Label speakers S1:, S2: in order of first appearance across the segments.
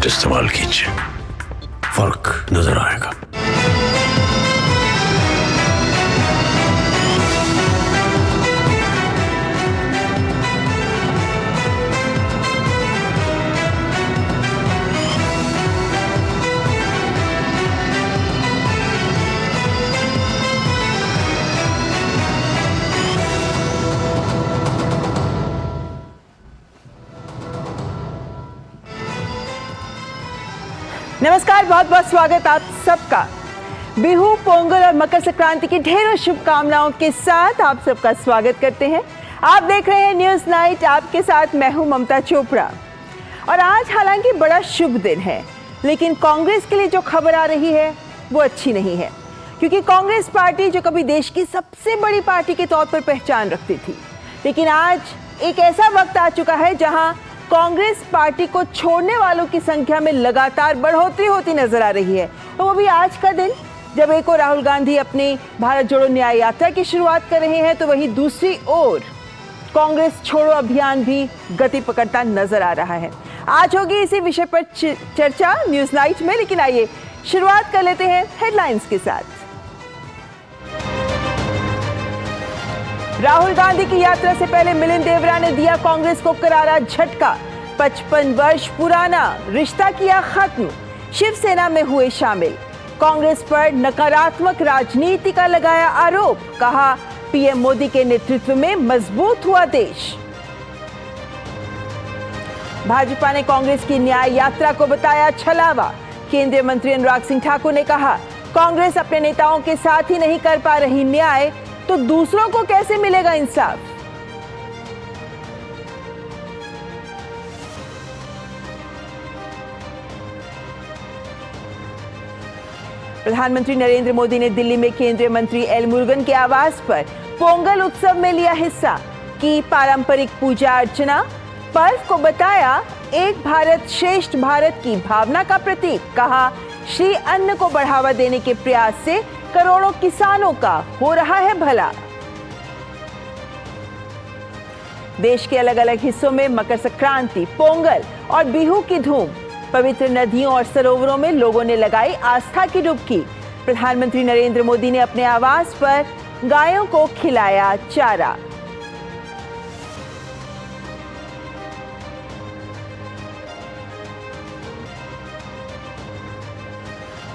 S1: मत इस्तेमाल कीजिए, फर्क नजर आएगा।
S2: नमस्कार, बहुत बहुत स्वागत आप सबका। बिहू, पोंगल और मकर संक्रांति की ढेरों शुभकामनाओं के साथ आप सबका स्वागत करते हैं। आप देख रहे हैं न्यूज़ नाइट, आपके साथ मैं हूं ममता चोपड़ा। और आज हालांकि बड़ा शुभ दिन है, लेकिन कांग्रेस के लिए जो खबर आ रही है वो अच्छी नहीं है, क्योंकि कांग्रेस पार्टी जो कभी देश की सबसे बड़ी पार्टी के तौर पर पहचान रखती थी, लेकिन आज एक ऐसा वक्त आ चुका है जहां कांग्रेस पार्टी को छोड़ने वालों की संख्या में लगातार बढ़ोतरी होती नजर आ रही है। और वो भी आज का दिन, जब एक और राहुल गांधी अपनी भारत जोड़ो न्याय यात्रा की शुरुआत कर रहे हैं, तो वहीं दूसरी ओर कांग्रेस छोड़ो अभियान भी गति पकड़ता नजर आ रहा है। आज होगी इसी विषय पर चर्चा न्यूज़ नाइट में, लेकिन आइए शुरुआत कर लेते हैं हेडलाइंस के साथ। राहुल गांधी की यात्रा से पहले मिलिंद देवरा ने दिया कांग्रेस को करारा झटका। 55 वर्ष पुराना रिश्ता किया खत्म, शिवसेना में हुए शामिल। कांग्रेस पर नकारात्मक राजनीति का लगाया आरोप, कहा पीएम मोदी के नेतृत्व में मजबूत हुआ देश। भाजपा ने कांग्रेस की न्याय यात्रा को बताया छलावा। केंद्रीय मंत्री अनुराग सिंह ठाकुर ने कहा, कांग्रेस अपने नेताओं के साथ ही नहीं कर पा रही न्याय, तो दूसरों को कैसे मिलेगा इंसाफ। प्रधानमंत्री नरेंद्र मोदी ने दिल्ली में केंद्रीय मंत्री एल मुरुगन के आवास पर पोंगल उत्सव में लिया हिस्सा, की पारंपरिक पूजा अर्चना। पर्व को बताया एक भारत श्रेष्ठ भारत की भावना का प्रतीक, कहा श्री अन्न को बढ़ावा देने के प्रयास से करोड़ों किसानों का हो रहा है भला। देश के अलग अलग हिस्सों में मकर संक्रांति, पोंगल और बिहू की धूम। पवित्र नदियों और सरोवरों में लोगों ने लगाई आस्था की डुबकी। प्रधानमंत्री नरेंद्र मोदी ने अपने आवास पर गायों को खिलाया चारा।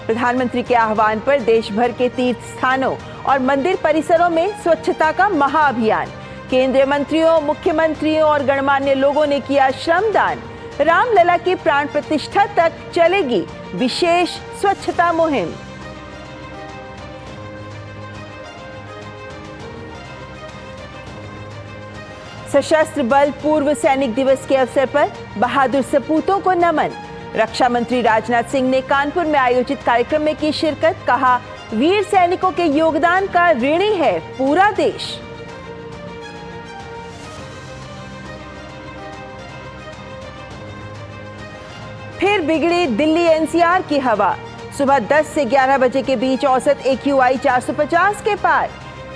S2: प्रधानमंत्री के आह्वान पर देश भर के तीर्थ स्थानों और मंदिर परिसरों में स्वच्छता का महाअभियान। केंद्रीय मंत्रियों, मुख्यमंत्रियों और गणमान्य लोगों ने किया श्रमदान। रामलला की प्राण प्रतिष्ठा तक चलेगी विशेष स्वच्छता मुहिम। सशस्त्र बल पूर्व सैनिक दिवस के अवसर पर बहादुर सपूतों को नमन। रक्षा मंत्री राजनाथ सिंह ने कानपुर में आयोजित कार्यक्रम में की शिरकत, कहा वीर सैनिकों के योगदान का ऋणी है पूरा देश। फिर बिगड़ी दिल्ली एनसीआर की हवा। सुबह 10 से 11 बजे के बीच औसत AQI 450 के पार।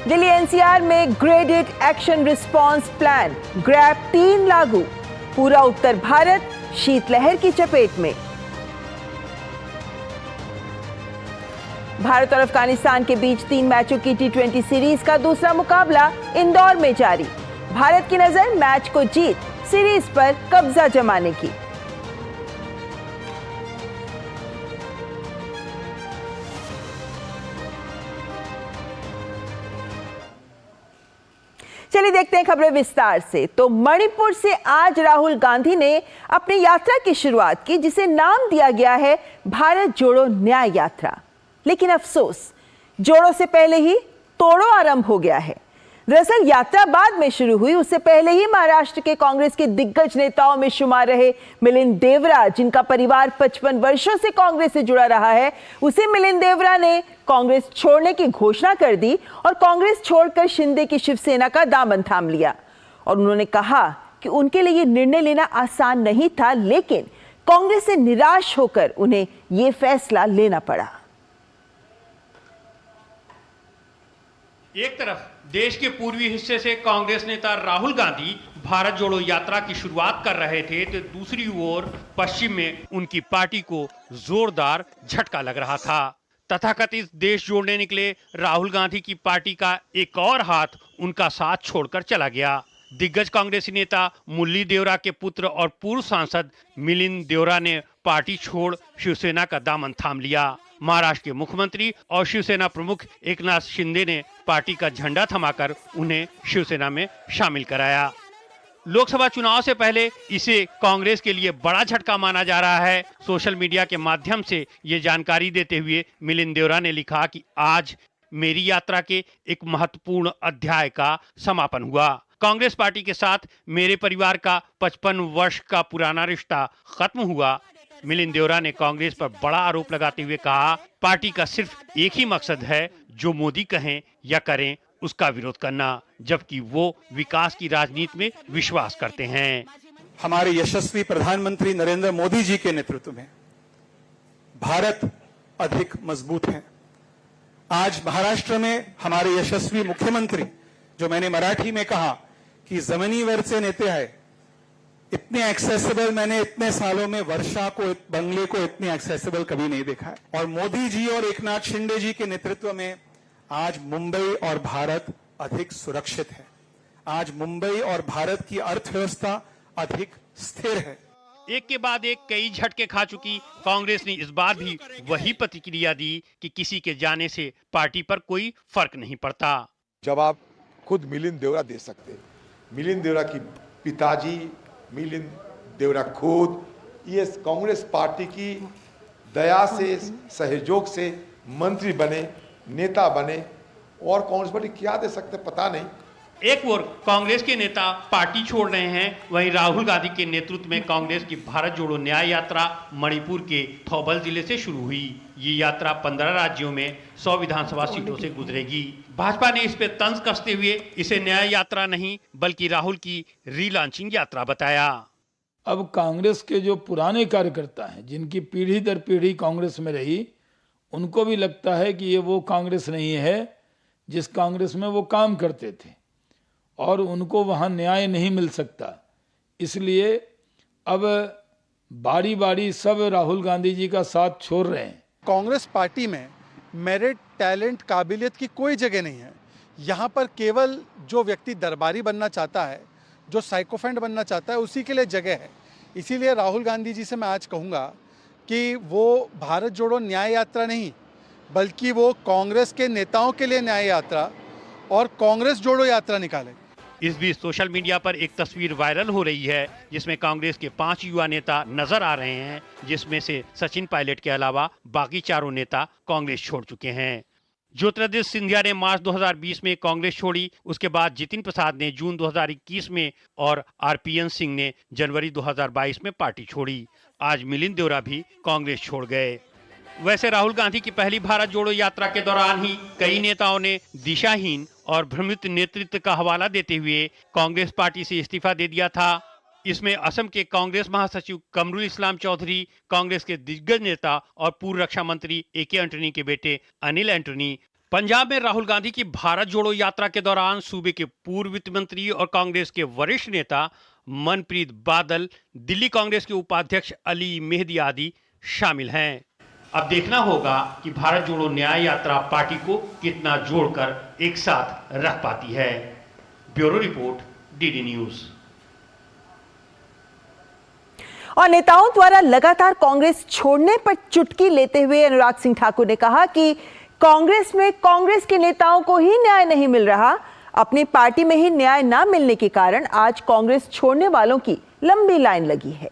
S2: दिल्ली एनसीआर में graded action response plan grab 3 लागू। पूरा उत्तर भारत शीतलहर की चपेट में। भारत और अफगानिस्तान के बीच 3 मैचों की T20 सीरीज का दूसरा मुकाबला इंदौर में जारी। भारत की नजर मैच को जीत सीरीज पर कब्जा जमाने की। चलिए देखते हैं खबरें विस्तार से। तो मणिपुर से आज राहुल गांधी ने अपनी यात्रा की शुरुआत की, जिसे नाम दिया गया है भारत जोड़ो न्याय यात्रा। लेकिन अफसोस, जोड़ो से पहले ही तोड़ो आरंभ हो गया है। दरअसल यात्रा बाद में शुरू हुई, उससे पहले ही महाराष्ट्र के कांग्रेस के दिग्गज नेताओं में शुमार रहे मिलिंद देवरा, जिनका परिवार 55 वर्षों से कांग्रेस से जुड़ा रहा है, उसे मिलिंद देवरा ने कांग्रेस छोड़ने की घोषणा कर दी और कांग्रेस छोड़कर शिंदे की शिवसेना का दामन थाम लिया। और उन्होंने कहा कि उनके लिए ये निर्णय लेना आसान नहीं था, लेकिन कांग्रेस से निराश होकर उन्हें ये फैसला लेना पड़ा।
S3: एक तरफ देश के पूर्वी हिस्से से कांग्रेस नेता राहुल गांधी भारत जोड़ो यात्रा की शुरुआत कर रहे थे, तो दूसरी ओर पश्चिम में उनकी पार्टी को जोरदार झटका लग रहा था। तथाकथित देश जोड़ने निकले राहुल गांधी की पार्टी का एक और हाथ उनका साथ छोड़कर चला गया। दिग्गज कांग्रेसी नेता मुरली देवरा के पुत्र और पूर्व सांसद मिलिंद देवरा ने पार्टी छोड़ शिवसेना का दामन थाम लिया। महाराष्ट्र के मुख्यमंत्री और शिवसेना प्रमुख एकनाथ शिंदे ने पार्टी का झंडा थमाकर उन्हें शिवसेना में शामिल कराया। लोकसभा चुनाव से पहले इसे कांग्रेस के लिए बड़ा झटका माना जा रहा है। सोशल मीडिया के माध्यम से ये जानकारी देते हुए मिलिंद देवरा ने लिखा कि आज मेरी यात्रा के एक महत्वपूर्ण अध्याय का समापन हुआ। कांग्रेस पार्टी के साथ मेरे परिवार का 55 वर्ष का पुराना रिश्ता खत्म हुआ। मिलिंद देवरा ने कांग्रेस पर बड़ा आरोप लगाते हुए कहा, पार्टी का सिर्फ एक ही मकसद है, जो मोदी कहें या करें उसका विरोध करना, जबकि वो विकास की राजनीति में विश्वास करते हैं।
S4: हमारे यशस्वी प्रधानमंत्री नरेंद्र मोदी जी के नेतृत्व में भारत अधिक मजबूत है। आज महाराष्ट्र में हमारे यशस्वी मुख्यमंत्री, जो मैंने मराठी में कहा कि जमिनीवरचे नेते आहे, इतने एक्सेसिबल मैंने इतने सालों में वर्षा को, बंगले को इतने एक्सेसिबल कभी नहीं देखा है। और मोदी जी और एकनाथ शिंदे जी के नेतृत्व में आज मुंबई और भारत अधिक सुरक्षित है। आज मुंबई और भारत की अर्थव्यवस्था अधिक स्थिर है।
S3: एक के बाद एक कई झटके खा चुकी कांग्रेस ने इस बार भी वही प्रतिक्रिया दी कि किसी के जाने से पार्टी पर कोई फर्क नहीं पड़ता।
S5: जब आप खुद मिलिंद देवरा दे सकते, मिलिंद देवरा की पिताजी मिलिंद देवरा खुद, ये कांग्रेस पार्टी की दया से, सहयोग से मंत्री बने, नेता बने, और कांग्रेस पार्टी क्या दे सकते पता नहीं।
S3: एक ओर कांग्रेस के नेता पार्टी छोड़ रहे हैं, वहीं राहुल गांधी के नेतृत्व में कांग्रेस की भारत जोड़ो न्याय यात्रा मणिपुर के थौबल जिले से शुरू हुई। ये यात्रा 15 राज्यों में 100 विधानसभा सीटों से गुजरेगी। भाजपा ने इस पे तंज कसते हुए इसे न्याय यात्रा नहीं बल्कि राहुल की रीलॉन्चिंग यात्रा बताया।
S6: अब कांग्रेस के जो पुराने कार्यकर्ता हैं, जिनकी पीढ़ी दर पीढ़ी कांग्रेस में रही, उनको भी लगता है कि ये वो कांग्रेस नहीं है जिस कांग्रेस में वो काम करते थे, और उनको वहाँ न्याय नहीं मिल सकता। इसलिए अब बारी बारी सब राहुल गांधी जी का साथ छोड़ रहे हैं।
S4: कांग्रेस पार्टी में मेरिट, टैलेंट, काबिलियत की कोई जगह नहीं है। यहाँ पर केवल जो व्यक्ति दरबारी बनना चाहता है, जो साइकोफेंट बनना चाहता है, उसी के लिए जगह है। इसीलिए राहुल गांधी जी से मैं आज कहूँगा कि वो भारत जोड़ो न्याय यात्रा नहीं बल्कि वो कांग्रेस के नेताओं के लिए न्याय यात्रा और कांग्रेस जोड़ो यात्रा निकाले।
S3: इस बीच सोशल मीडिया पर एक तस्वीर वायरल हो रही है जिसमें कांग्रेस के 5 युवा नेता नजर आ रहे हैं, जिसमें से सचिन पायलट के अलावा बाकी चारों नेता कांग्रेस छोड़ चुके हैं। ज्योतिरादित्य सिंधिया ने मार्च 2020 में कांग्रेस छोड़ी। उसके बाद जितिन प्रसाद ने जून 2021 में और आरपीएन सिंह ने जनवरी 2022 में पार्टी छोड़ी। आज मिलिंद देवरा भी कांग्रेस छोड़ गए। वैसे राहुल गांधी की पहली भारत जोड़ो यात्रा के दौरान ही कई नेताओं ने दिशाहीन और भ्रमित नेतृत्व का हवाला देते हुए कांग्रेस पार्टी से इस्तीफा दे दिया था। इसमें असम के कांग्रेस महासचिव कमरुल इस्लाम चौधरी, कांग्रेस के दिग्गज नेता और पूर्व रक्षा मंत्री एके एंटनी के बेटे अनिल एंटनी, पंजाब में राहुल गांधी की भारत जोड़ो यात्रा के दौरान सूबे के पूर्व वित्त मंत्री और कांग्रेस के वरिष्ठ नेता मनप्रीत बादल, दिल्ली कांग्रेस के उपाध्यक्ष अली मेहदी आदि शामिल हैं। अब देखना होगा कि भारत जोड़ो न्याय यात्रा पार्टी को कितना जोड़कर एक साथ रख पाती है। Bureau report, DD news.
S2: और नेताओं द्वारा लगातार कांग्रेस छोड़ने पर चुटकी लेते हुए अनुराग सिंह ठाकुर ने कहा कि कांग्रेस में कांग्रेस के नेताओं को ही न्याय नहीं मिल रहा। अपनी पार्टी में ही न्याय ना मिलने के कारण आज कांग्रेस छोड़ने वालों की लंबी लाइन लगी है।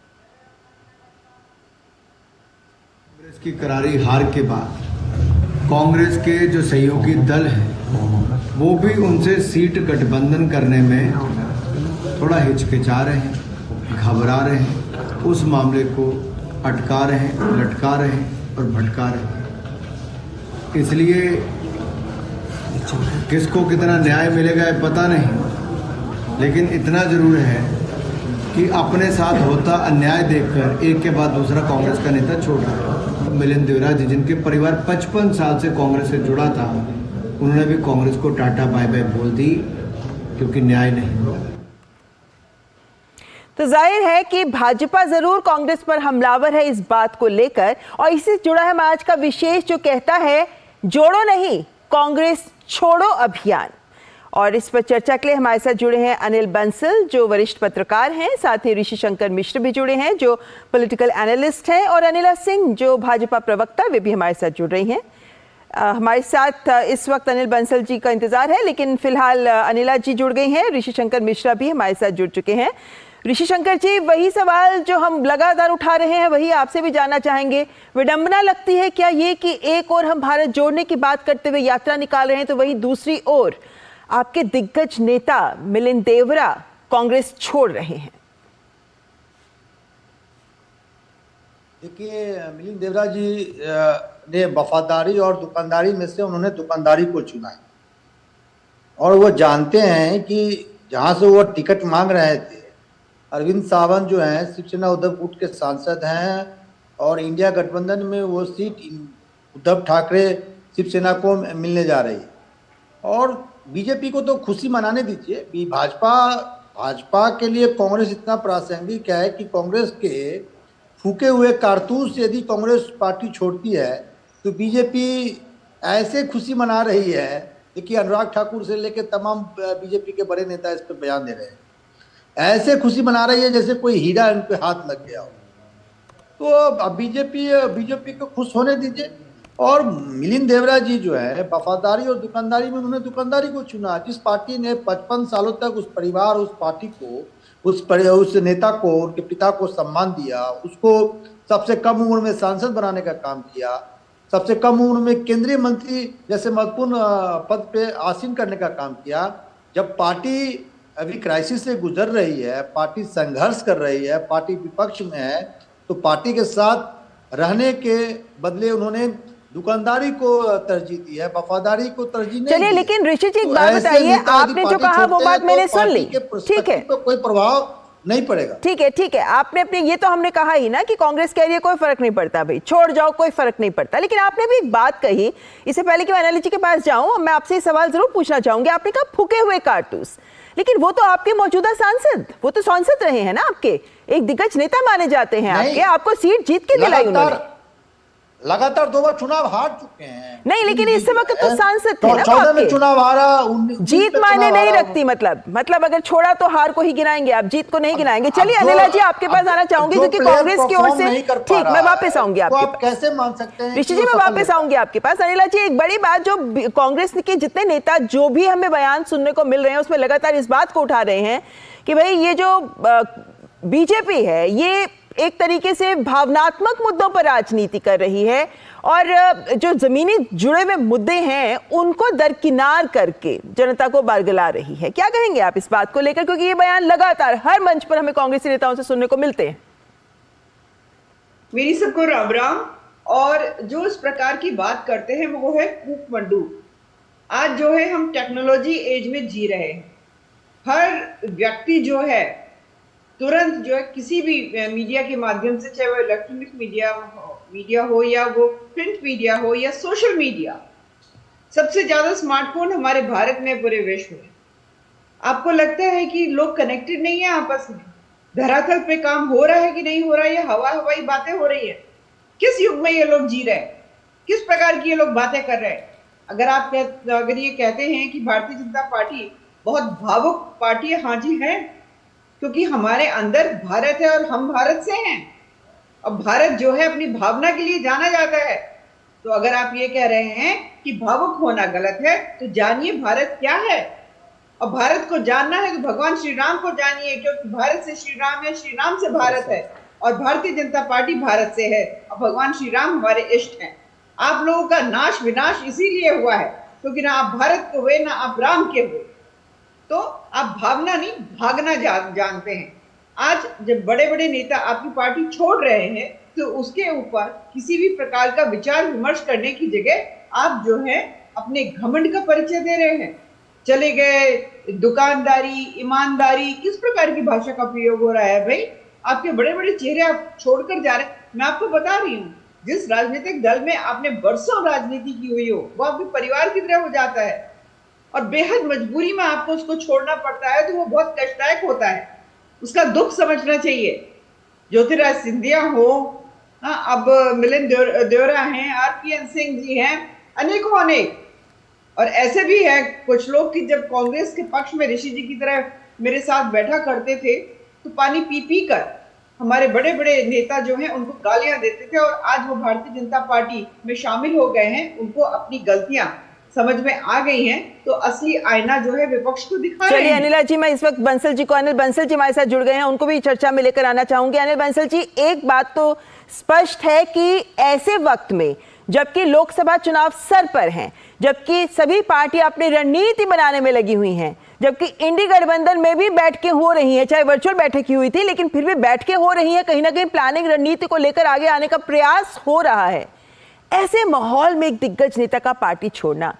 S7: कांग्रेस की करारी हार के बाद कांग्रेस के जो सहयोगी दल हैं वो भी उनसे सीट गठबंधन करने में थोड़ा हिचकिचा रहे हैं, घबरा रहे हैं, उस मामले को अटका रहे हैं, लटका रहे हैं और भटका रहे हैं। इसलिए किसको कितना न्याय मिलेगा ये पता नहीं, लेकिन इतना जरूर है कि अपने साथ होता अन्याय देखकर एक के बाद दूसरा कांग्रेस का नेता छोड़ रहा है। मिलिंद देवरा जी, जिनके परिवार 55 साल से कांग्रेस से जुड़ा था, उन्होंने भी कांग्रेस को टाटा बाय बाय बोल दी, क्योंकि न्याय नहीं हुआ।
S2: तो जाहिर है कि भाजपा जरूर कांग्रेस पर हमलावर है इस बात को लेकर, और इससे जुड़ा है आज का विशेष जो कहता है जोड़ो नहीं कांग्रेस छोड़ो अभियान। और इस पर चर्चा के लिए हमारे साथ जुड़े हैं अनिल बंसल जो वरिष्ठ पत्रकार हैं, साथ ही ऋषि शंकर मिश्र भी जुड़े हैं जो पॉलिटिकल एनालिस्ट हैं, और अनिला सिंह जो भाजपा प्रवक्ता, वे भी हमारे साथ जुड़ रही हैं। हमारे साथ इस वक्त अनिल बंसल जी का इंतजार है, लेकिन फिलहाल अनिला जी जुड़ गई हैं। ऋषि शंकर मिश्रा भी हमारे साथ जुड़ चुके हैं। ऋषि शंकर जी, वही सवाल जो हम लगातार उठा रहे हैं वही आपसे भी जानना चाहेंगे। विडंबना लगती है क्या ये कि एक और हम भारत जोड़ने की बात करते हुए यात्रा निकाल रहे हैं, तो वही दूसरी ओर आपके दिग्गज नेता मिलिंद देवरा कांग्रेस छोड़ रहे हैं?
S8: देखिए, मिलिंद देवरा जी ने वफादारी और दुकानदारी में से उन्होंने दुकानदारी को चुना है, और वो जानते हैं कि जहां से वो टिकट मांग रहे थे, अरविंद सावंत जो हैं शिवसेना उद्धव गुट के सांसद हैं, और इंडिया गठबंधन में वो सीट उद्धव ठाकरे शिवसेना को मिलने जा रही है। और बीजेपी को तो खुशी मनाने दीजिए, भाजपा के लिए कांग्रेस इतना प्रासंगिक है कि कांग्रेस के फूके हुए कारतूस यदि कांग्रेस पार्टी छोड़ती है तो बीजेपी ऐसे खुशी मना रही है। देखिए, अनुराग ठाकुर से लेकर तमाम बीजेपी के बड़े नेता इस पर बयान दे रहे हैं, ऐसे खुशी मना रही है जैसे कोई हीरा इन पे हाथ लग गया हो। तो अब बीजेपी को खुश होने दीजिए। और मिलिंद देवरा जी जो है वफादारी और दुकानदारी में उन्होंने दुकानदारी को चुना। जिस पार्टी ने 55 सालों तक उस परिवार, उस पार्टी को, उस नेता को, उनके पिता को सम्मान दिया, उसको सबसे कम उम्र में सांसद बनाने का काम किया, सबसे कम उम्र में केंद्रीय मंत्री जैसे महत्वपूर्ण पद पे आसीन करने का काम किया। जब पार्टी अभी क्राइसिस से गुजर रही है, पार्टी संघर्ष कर रही है, पार्टी विपक्ष में है, तो पार्टी के साथ रहने के बदले उन्होंने दुकानदारी को तरजीह दी है, वफादारी को तरजीह नहीं।
S2: चलिए, लेकिन ऋषि जी एक बात बताइए, आपने जो कहा वो बात मैंने सुन ली, ठीक है,
S8: तो कोई प्रभाव नहीं पड़ेगा।
S2: ठीक है, आपने अपने ये तो हमने कहा ही ना कि कांग्रेस कह रही है कोई फर्क नहीं पड़ता, भाई छोड़ जाओ, कोई फर्क नहीं पड़ता। लेकिन आपने भी एक बात कही, इससे पहले कि मैं एनालिस्ट के पास जाऊं, मैं आपसे ये सवाल जरूर पूछना चाहूंगी। आपने कहा फूके हुए कारतूस, लेकिन वो तो आपके मौजूदा सांसद, वो तो सांसद रहे हैं ना, आपके एक दिग्गज नेता माने जाते हैं, आपको सीट जीत के दिलाई उन्होंने।
S8: लगातार 2 बार चुनाव हार चुके हैं।
S2: नहीं, लेकिन इस वक्त तो सांसद थे ना,
S8: 14 में चुनाव हारा,
S2: जीत मायने नहीं रखती। मतलब अगर छोड़ा तो हार को ही गिनाएंगे आप, जीत को नहीं गिनाएंगे। चलिए अनिला जी, आपके पास आना चाहूंगी क्योंकि कांग्रेस की ओर से, ठीक, मैं वापस आऊंगी आपके पास।
S8: कैसे मान सकते हैं
S2: ऋषि जी, मैं वापस आऊंगी आपके पास। अनिला जी, एक बड़ी बात जो कांग्रेस के जितने नेता जो भी हमें बयान सुनने को मिल रहे हैं उसमें लगातार इस बात को उठा रहे हैं कि भाई ये जो बीजेपी है ये एक तरीके से भावनात्मक मुद्दों पर राजनीति कर रही है, और जो जमीनी जुड़े हुए मुद्दे हैं उनको दरकिनार करके जनता को बरगला रही है। क्या कहेंगे आप इस बात को लेकर, क्योंकि ये बयान लगातार हर मंच पर हमें कांग्रेसी नेताओं से सुनने को मिलते हैं?
S9: मेरी सबको राम राम। और जो इस प्रकार की बात करते हैं वो है कूक मंडू। आज जो है हम टेक्नोलॉजी एज में जी रहे हैं। हर व्यक्ति जो है तुरंत जो है किसी भी मीडिया के माध्यम से, चाहे वो इलेक्ट्रॉनिक मीडिया हो या वो प्रिंट मीडिया हो या सोशल मीडिया, सबसे ज्यादा स्मार्टफोन हमारे भारत में, पूरे विश्व में। आपको लगता है कि लोग कनेक्टेड नहीं है आपस में? धरातल पे काम हो रहा है कि नहीं हो रहा है, या हवाई बातें हो रही है? किस युग में ये लोग जी रहे हैं? किस प्रकार की ये लोग बातें कर रहे हैं? अगर ये कहते हैं कि भारतीय जनता पार्टी बहुत भावुक पार्टी है, हाँ जी है, क्योंकि हमारे अंदर भारत है और हम भारत से हैं। अब भारत जो है अपनी भावना के लिए जाना जाता है। तो अगर आप ये कह रहे हैं कि भावुक होना गलत है, तो जानिए भारत क्या है। और भारत को जानना है तो भगवान श्री राम को जानिए, क्योंकि भारत से श्री राम है, श्री राम से भारत है, और भारतीय जनता पार्टी भारत से है, और भगवान श्री राम हमारे इष्ट हैं। आप लोगों का नाश विनाश इसीलिए हुआ है क्योंकि ना आप भारत के हुए ना आप राम के हुए। तो आप भावना नहीं, भागना जानते हैं। आज जब बड़े बड़े नेता आपकी पार्टी छोड़ रहे हैं तो उसके ऊपर किसी भी प्रकार का विचार विमर्श करने की जगह आप जो है अपने घमंड का परिचय दे रहे हैं। चले गए, दुकानदारी, ईमानदारी, किस प्रकार की भाषा का प्रयोग हो रहा है भाई? आपके बड़े बड़े चेहरे आप छोड़कर जा रहे हैं। मैं आपको बता रही हूँ, जिस राजनीतिक दल में आपने बरसों राजनीति की हुई हो, वो आपके परिवार की तरह हो जाता है और बेहद मजबूरी में आपको उसको छोड़ना पड़ता है, तो वो बहुत कष्टदायक होता है। उसका दुख समझना चाहिए। ज्योतिराज सिंधिया हो, अब मिलिंद देवरा हैं, आरपीएन सिंह जी हैं, अनेकों अनेक, और ऐसे भी है कुछ लोग कि जब कांग्रेस के पक्ष में ऋषि जी की तरह मेरे साथ बैठा करते थे तो पानी पी पी कर हमारे बड़े बड़े नेता जो हैं उनको गालियां देते थे, और आज वो भारतीय जनता पार्टी में शामिल हो गए हैं, उनको अपनी गलतियां समझ में आ गई हैं, तो असली आईना जो है विपक्ष को दिखा रहे हैं।
S2: चलिए अनिला जी, मैं इस वक्त बंसल जी को, अनिल बंसल जी हमारे साथ जुड़ गए हैं, उनको भी चर्चा में लेकर आना चाहूंगी। अनिल बंसल जी, एक बात तो स्पष्ट है कि ऐसे वक्त में जबकि लोकसभा चुनाव सर पर हैं, जबकि सभी पार्टियां अपनी रणनीति बनाने में लगी हुई हैं, जबकि इंडी गठबंधन में भी बैठकें हो रही हैं, चाहे वर्चुअल बैठक की हुई थी लेकिन फिर भी बैठकें हो रही हैं, कहीं ना कहीं प्लानिंग रणनीति को लेकर आगे आने का प्रयास हो रहा है। ऐसे माहौल में एक दिग्गज नेता का पार्टी छोड़ना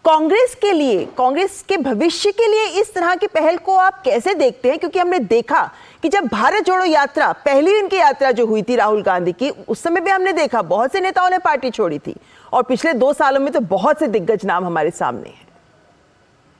S2: कांग्रेस के लिए, कांग्रेस के भविष्य के लिए इस तरह की पहल को आप कैसे देखते हैं? क्योंकि हमने देखा कि जब भारत जोड़ो यात्रा, पहली इनकी यात्रा जो हुई थी राहुल गांधी की, उस समय भी हमने देखा बहुत से नेताओं ने पार्टी छोड़ी थी, और पिछले 2 सालों में तो बहुत से दिग्गज नाम हमारे सामने हैं।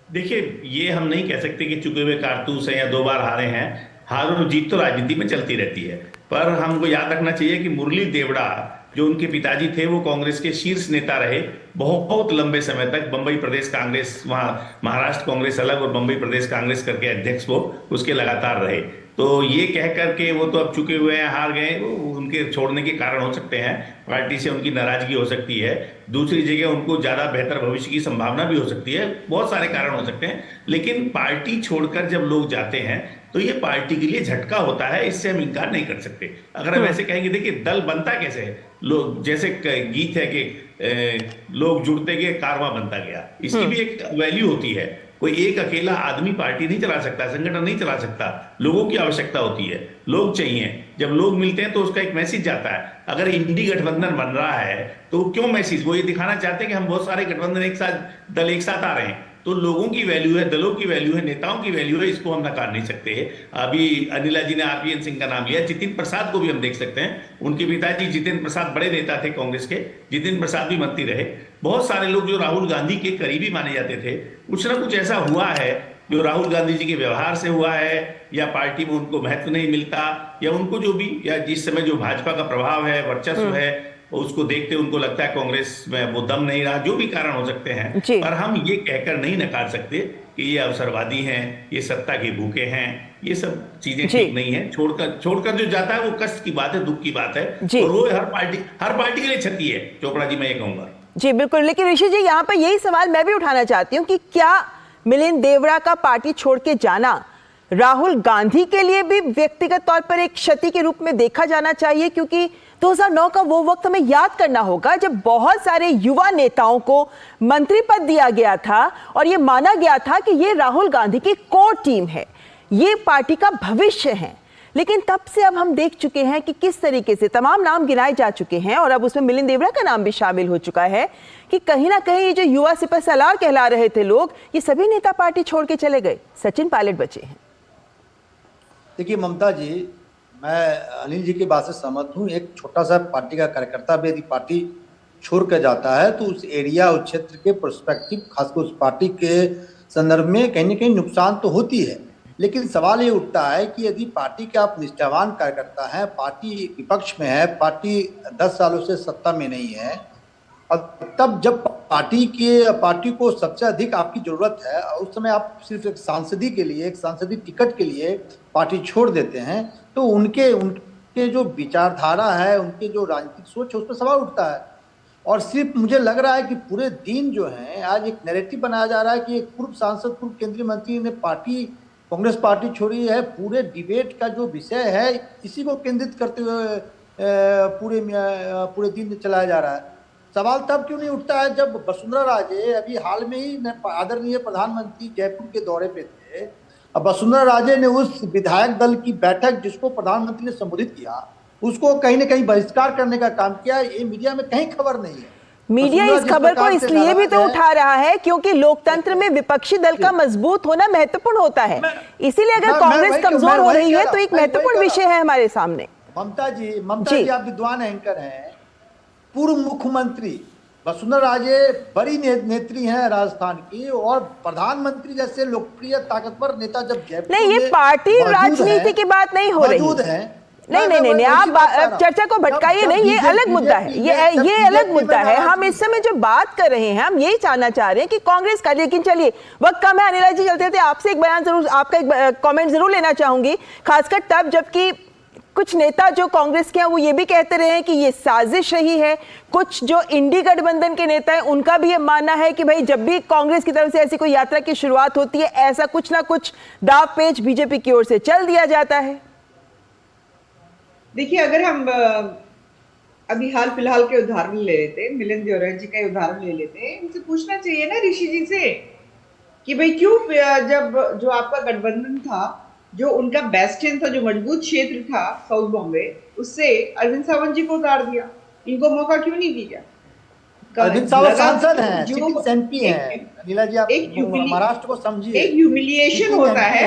S10: देखिए, ये हम नहीं कह सकते कि चुके हुए कारतूस हैं या 2 बार हारे हैं। हार और जीत तो राजनीति में चलती रहती है, पर हमको याद रखना चाहिए कि मुरली देवड़ा जो उनके पिताजी थे वो कांग्रेस के शीर्ष नेता रहे बहुत लंबे समय तक। बंबई प्रदेश कांग्रेस, वहाँ महाराष्ट्र कांग्रेस अलग और बंबई प्रदेश कांग्रेस करके अध्यक्ष वो उसके लगातार रहे। तो ये कह करके वो तो अब चुके हुए हैं, हार गए, उनके छोड़ने के कारण हो सकते हैं, पार्टी से उनकी नाराजगी हो सकती है, दूसरी जगह उनको ज़्यादा बेहतर भविष्य की संभावना भी हो सकती है, बहुत सारे कारण हो सकते हैं। लेकिन पार्टी छोड़कर जब लोग जाते हैं तो ये पार्टी के लिए झटका होता है, इससे हम इनकार नहीं कर सकते। अगर हम ऐसे कहेंगे, देखिए दल बनता कैसे है, लोग, जैसे गीत है कि लोग जुड़ते गए कारवां बनता गया, इसकी भी एक वैल्यू होती है। कोई एक अकेला आदमी पार्टी नहीं चला सकता, संगठन नहीं चला सकता, लोगों की आवश्यकता होती है, लोग चाहिए। जब लोग मिलते हैं तो उसका एक मैसेज जाता है। अगर इंडी गठबंधन बन रहा है तो क्यों मैसेज? वो ये दिखाना चाहते हैं कि हम बहुत सारे गठबंधन एक साथ, दल एक साथ आ रहे हैं। तो लोगों की वैल्यू है, दलों की वैल्यू है, नेताओं की वैल्यू है, इसको हम नकार नहीं सकते। अभी अनिला जी ने आरपीएन सिंह का नाम लिया, जितिन प्रसाद को भी हम देख सकते हैं। उनके पिताजी जितिन प्रसाद बड़े नेता थे कांग्रेस के, जितिन प्रसाद भी मंत्री रहे। बहुत सारे लोग जो राहुल गांधी के करीबी माने जाते थे, कुछ ना कुछ ऐसा हुआ है जो राहुल गांधी जी के व्यवहार से हुआ है, या पार्टी में उनको महत्व नहीं मिलता, या उनको जो भी, या जिस समय जो भाजपा का प्रभाव है, वर्चस्व है, उसको देखते उनको लगता है कांग्रेस में वो दम नहीं रहा, जो भी कारण हो सकते हैं। पर हम ये कहकर नहीं नकार सकते कि ये अवसरवादी हैं, ये सत्ता के भूखे हैं, ये सब चीजें ठीक नहीं है। छोड़कर जो जाता है वो कष्ट की बात है, दुख की बात है, और वो हर पार्टी के लिए क्षति है। चोपड़ा जी, मैं ये कहूंगा।
S2: जी बिल्कुल। लेकिन ऋषि जी, यहाँ पर यही सवाल मैं भी उठाना चाहती हूँ कि क्या मिलिंद देवड़ा का पार्टी छोड़ के जाना राहुल गांधी के लिए भी व्यक्तिगत तौर पर एक क्षति के रूप में देखा जाना चाहिए? क्योंकि 2009 का वो वक्त हमें याद करना होगा जब बहुत सारे युवा नेताओं को मंत्री पद दिया गया था और ये माना गया था कि ये राहुल गांधी की कोर टीम है, ये पार्टी का भविष्य है। लेकिन तब से अब हम देख चुके हैं कि किस तरीके से तमाम नाम गिनाए जा चुके हैं, और अब उसमें मिलिंद देवड़ा का नाम भी शामिल हो चुका है कि कहीं ना कहीं जो युवा सिपह सलार कहला रहे थे लोग, ये सभी नेता पार्टी छोड़ के चले गए, सचिन पायलट बचे हैं।
S8: देखिए ममता जी, मैं अनिल जी की बात से सहमत हूँ। एक छोटा सा पार्टी का कार्यकर्ता भी यदि पार्टी छोड़ कर जाता है तो उस एरिया, उस क्षेत्र के पर्सपेक्टिव, खासकर उस पार्टी के संदर्भ में कहीं ना कहीं नुकसान तो होती है। लेकिन सवाल ये उठता है कि यदि पार्टी के आप निष्ठावान कार्यकर्ता हैं, पार्टी विपक्ष में है, पार्टी 10 सालों से सत्ता में नहीं है, और तब जब पार्टी को सबसे अधिक आपकी जरूरत है, उस समय आप सिर्फ एक सांसदी के लिए, एक सांसदी टिकट के लिए पार्टी छोड़ देते हैं, तो उनके जो विचारधारा है, उनके जो राजनीतिक सोच है, उस पर सवाल उठता है। और सिर्फ मुझे लग रहा है कि पूरे दिन जो है आज एक नैरेटिव बनाया जा रहा है कि एक पूर्व सांसद, पूर्व केंद्रीय मंत्री ने कांग्रेस पार्टी छोड़ी है। पूरे डिबेट का जो विषय है इसी को केंद्रित करते हुए पूरे दिन चलाया जा रहा है। सवाल तब क्यों नहीं उठता है जब वसुंधरा राजे अभी हाल में ही आदरणीय प्रधानमंत्री जयपुर के दौरे पे थे, अब वसुंधरा राजे ने उस विधायक दल की बैठक जिसको प्रधानमंत्री ने संबोधित किया, उसको कहीं ना कहीं बहिष्कार करने का काम किया। ये मीडिया में कहीं खबर नहीं है।
S2: मीडिया इस खबर को इसलिए भी तो उठा रहा है क्योंकि लोकतंत्र में विपक्षी दल का मजबूत होना महत्वपूर्ण होता है। इसीलिए अगर कांग्रेस कमजोर हो रही है तो एक महत्वपूर्ण विषय है हमारे सामने।
S8: ममता जी आप विद्वान एंकर हैं, पूर्व मुख्यमंत्री वसुंधरा राजे बड़ी नेत्री हैं राजस्थान की, और प्रधानमंत्री जैसे लोकप्रिय ताकतवर नेता जब जयपुर
S2: नहीं, ये पार्टी राजनीति की बात नहीं हो रही है। नहीं, आप चर्चा को भटकाइए नहीं, ये अलग मुद्दा है, ये अलग मुद्दा है। हम इस समय जो बात कर रहे हैं, हम यही जानना चाह रहे हैं कि कांग्रेस का, लेकिन चलिए वक्त कम है, अनिला जी चलते थे, आपसे एक बयान जरूर, आपका एक कमेंट जरूर लेना चाहूंगी, खासकर तब जबकि कुछ नेता जो कांग्रेस के हैं वो ये भी कहते रहे हैं कि ये साजिश रही है। कुछ जो इंडी गठबंधन के नेता हैं उनका भी ये मानना है कि भाई जब भी कांग्रेस की तरफ से ऐसी कोई यात्रा की शुरुआत होती है, ऐसा कुछ ना कुछ दाव पेच बीजेपी की ओर से चल दिया जाता है।
S9: देखिए, अगर हम अभी हाल फिलहाल के उदाहरण ले लेते हैं, मिलिंद देवरा जी का उदाहरण ले लेते हैं, इनसे पूछना चाहिए ना ऋषि जी से कि भाई क्यों जब जो आपका गठबंधन था, जो उनका बेस्टियन था, जो मजबूत क्षेत्र था साउथ बॉम्बे, उससे अरविंद सावंत जी को उतार दिया, इनको मौका क्यों नहीं दिया?
S8: अरविंद सावंत सांसद हैं, एमपी हैं, नीला जी आप महाराष्ट्र को समझिए।
S9: एक ह्यूमिलिएशन होता है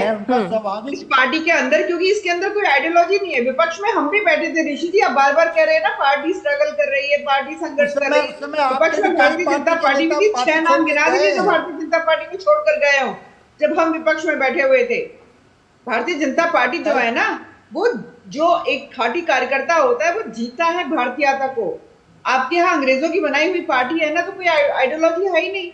S9: इस पार्टी के अंदर, क्योंकि इसके अंदर कोई आइडियोलॉजी नहीं है। विपक्ष में हम भी बैठे थे ऋषि जी, आप बार बार कह रहे हैं ना पार्टी स्ट्रगल कर रही है, पार्टी संघर्ष कर रही है। विपक्ष में भारतीय जनता पार्टी में 6 नाम गिना दीजिए जो भारतीय जनता पार्टी को छोड़कर गए हो जब हम विपक्ष में बैठे हुए थे। भारतीय जनता पार्टी जो है ना, वो जो एक खाटी कार्यकर्ता होता है वो जीता है भारतीयता को। आपके यहाँ अंग्रेजों की बनाई हुई पार्टी है ना, तो कोई आइडियोलॉजी है ही नहीं,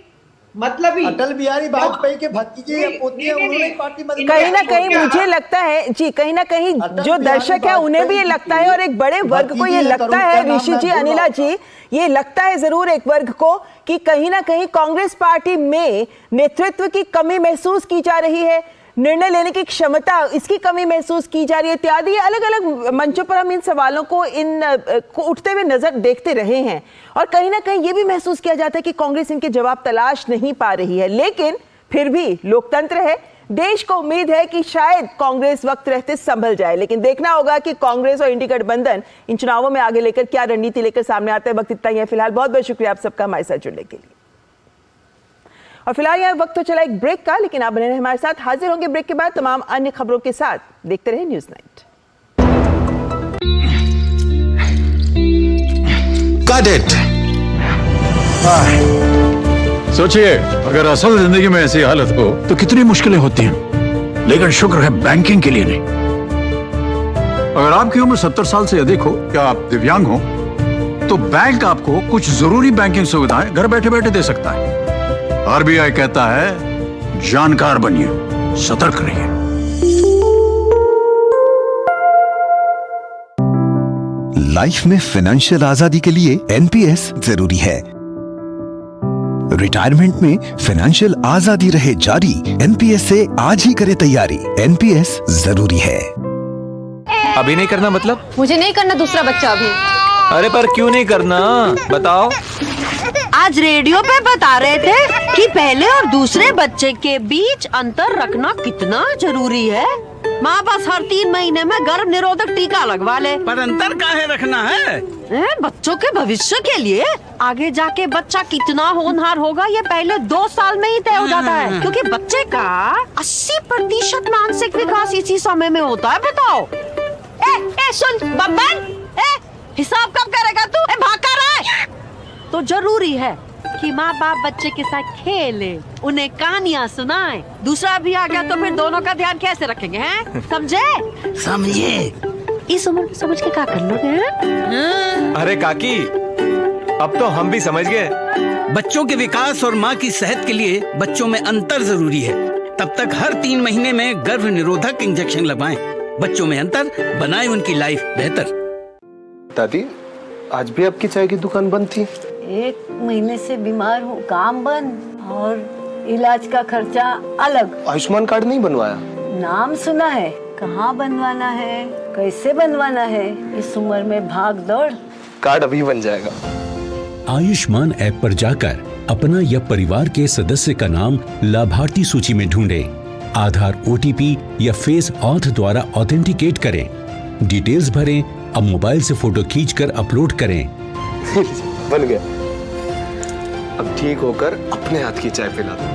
S9: मतलब ही
S8: अटल बिहारी वाजपेयी के भतीजे पोते उन्होंने पार्टी में
S2: कहीं ना कहीं मुझे लगता है जी, कहीं ना कहीं जो दर्शक है उन्हें भी ये लगता है और एक बड़े वर्ग को ये लगता है, ऋषि जी, अनिला जी, ये लगता है जरूर एक वर्ग को कि कहीं ना कहीं कांग्रेस पार्टी में नेतृत्व की कमी महसूस की जा रही है, निर्णय लेने की क्षमता इसकी कमी महसूस की जा रही है इत्यादि। अलग अलग मंचों पर हम इन सवालों को उठते हुए नजर देखते रहे हैं और कहीं ना कहीं ये भी महसूस किया जाता है कि कांग्रेस इनके जवाब तलाश नहीं पा रही है। लेकिन फिर भी लोकतंत्र है, देश को उम्मीद है कि शायद कांग्रेस वक्त रहते संभल जाए, लेकिन देखना होगा कि कांग्रेस और इंडी गठबंधन इन चुनावों में आगे लेकर क्या रणनीति लेकर सामने आते हैं। वक्त इतना ही है फिलहाल। बहुत बहुत शुक्रिया आप सबका हमारे साथ जुड़ने के लिए। और फिलहाल यह वक्त तो चला एक ब्रेक का, लेकिन आप बने रहे हमारे साथ। हाजिर होंगे ब्रेक के बाद तमाम अन्य खबरों के साथ। देखते रहे न्यूज़ नाइट।
S1: Got it. सोचिए, अगर असल जिंदगी में ऐसी हालत हो तो कितनी मुश्किलें होती हैं, लेकिन शुक्र है बैंकिंग के लिए नहीं। अगर आपकी उम्र 70 साल से अधिक हो या आप दिव्यांग हो तो बैंक आपको कुछ जरूरी बैंकिंग सुविधाएं घर बैठे बैठे दे सकता है। आरबीआई कहता है जानकार बनिए, सतर्क रहिए।
S11: लाइफ में फाइनेंशियल आजादी के लिए एनपीएस जरूरी है। रिटायरमेंट में फाइनेंशियल आजादी रहे जारी, एनपीएस से आज ही करें तैयारी। एनपीएस जरूरी है।
S12: अभी नहीं करना मतलब?
S13: मुझे नहीं करना दूसरा बच्चा अभी।
S12: अरे पर क्यों नहीं करना, बताओ।
S13: आज रेडियो पे बता रहे थे कि पहले और दूसरे बच्चे के बीच अंतर रखना कितना जरूरी है। माँ बस हर 3 महीने में गर्भ निरोधक टीका लगवा ले।
S14: पर अंतर काहे रखना है?
S13: बच्चों के भविष्य के लिए। आगे जाके बच्चा कितना होनहार होगा ये पहले 2 साल में ही तय हो जाता है, क्योंकि बच्चे का 80% मानसिक विकास इसी समय में होता है। बताओ। सुन बब्बन, हिसाब कब करेगा तू? भाग कर रहा है। तो जरूरी है कि माँ बाप बच्चे के साथ खेले, उन्हें कहानियाँ सुनाएं। दूसरा भी आ गया तो फिर दोनों का ध्यान कैसे रखेंगे, हैं? समझे?
S14: समझे।
S13: इस उम्र में समझ के क्या कर लोगे?
S12: अरे काकी, अब तो हम भी समझ गए।
S14: बच्चों के विकास और माँ की सेहत के लिए बच्चों में अंतर जरूरी है। तब तक हर 3 महीने में गर्भ निरोधक इंजेक्शन लगवाएं। बच्चों में अंतर बनाए उनकी लाइफ बेहतर।
S15: दादी, आज भी आपकी चाय की दुकान बंद थी?
S16: 1 महीने से बीमार हूँ, काम बंद और इलाज का खर्चा अलग।
S15: आयुष्मान कार्ड नहीं बनवाया?
S16: नाम सुना है, कहाँ बनवाना है, कैसे बनवाना है, इस उम्र में भाग दौड़।
S15: कार्ड अभी बन जाएगा।
S17: आयुष्मान ऐप पर जाकर अपना या परिवार के सदस्य का नाम लाभार्थी सूची में ढूंढें। आधार, ओटीपी या फेस ऑथ द्वारा ऑथेंटिकेट करें। डिटेल्स भरें। अब मोबाइल से फोटो खींचकर अपलोड करें।
S15: बन गया। अब ठीक होकर अपने हाथ की चाय पिला दो।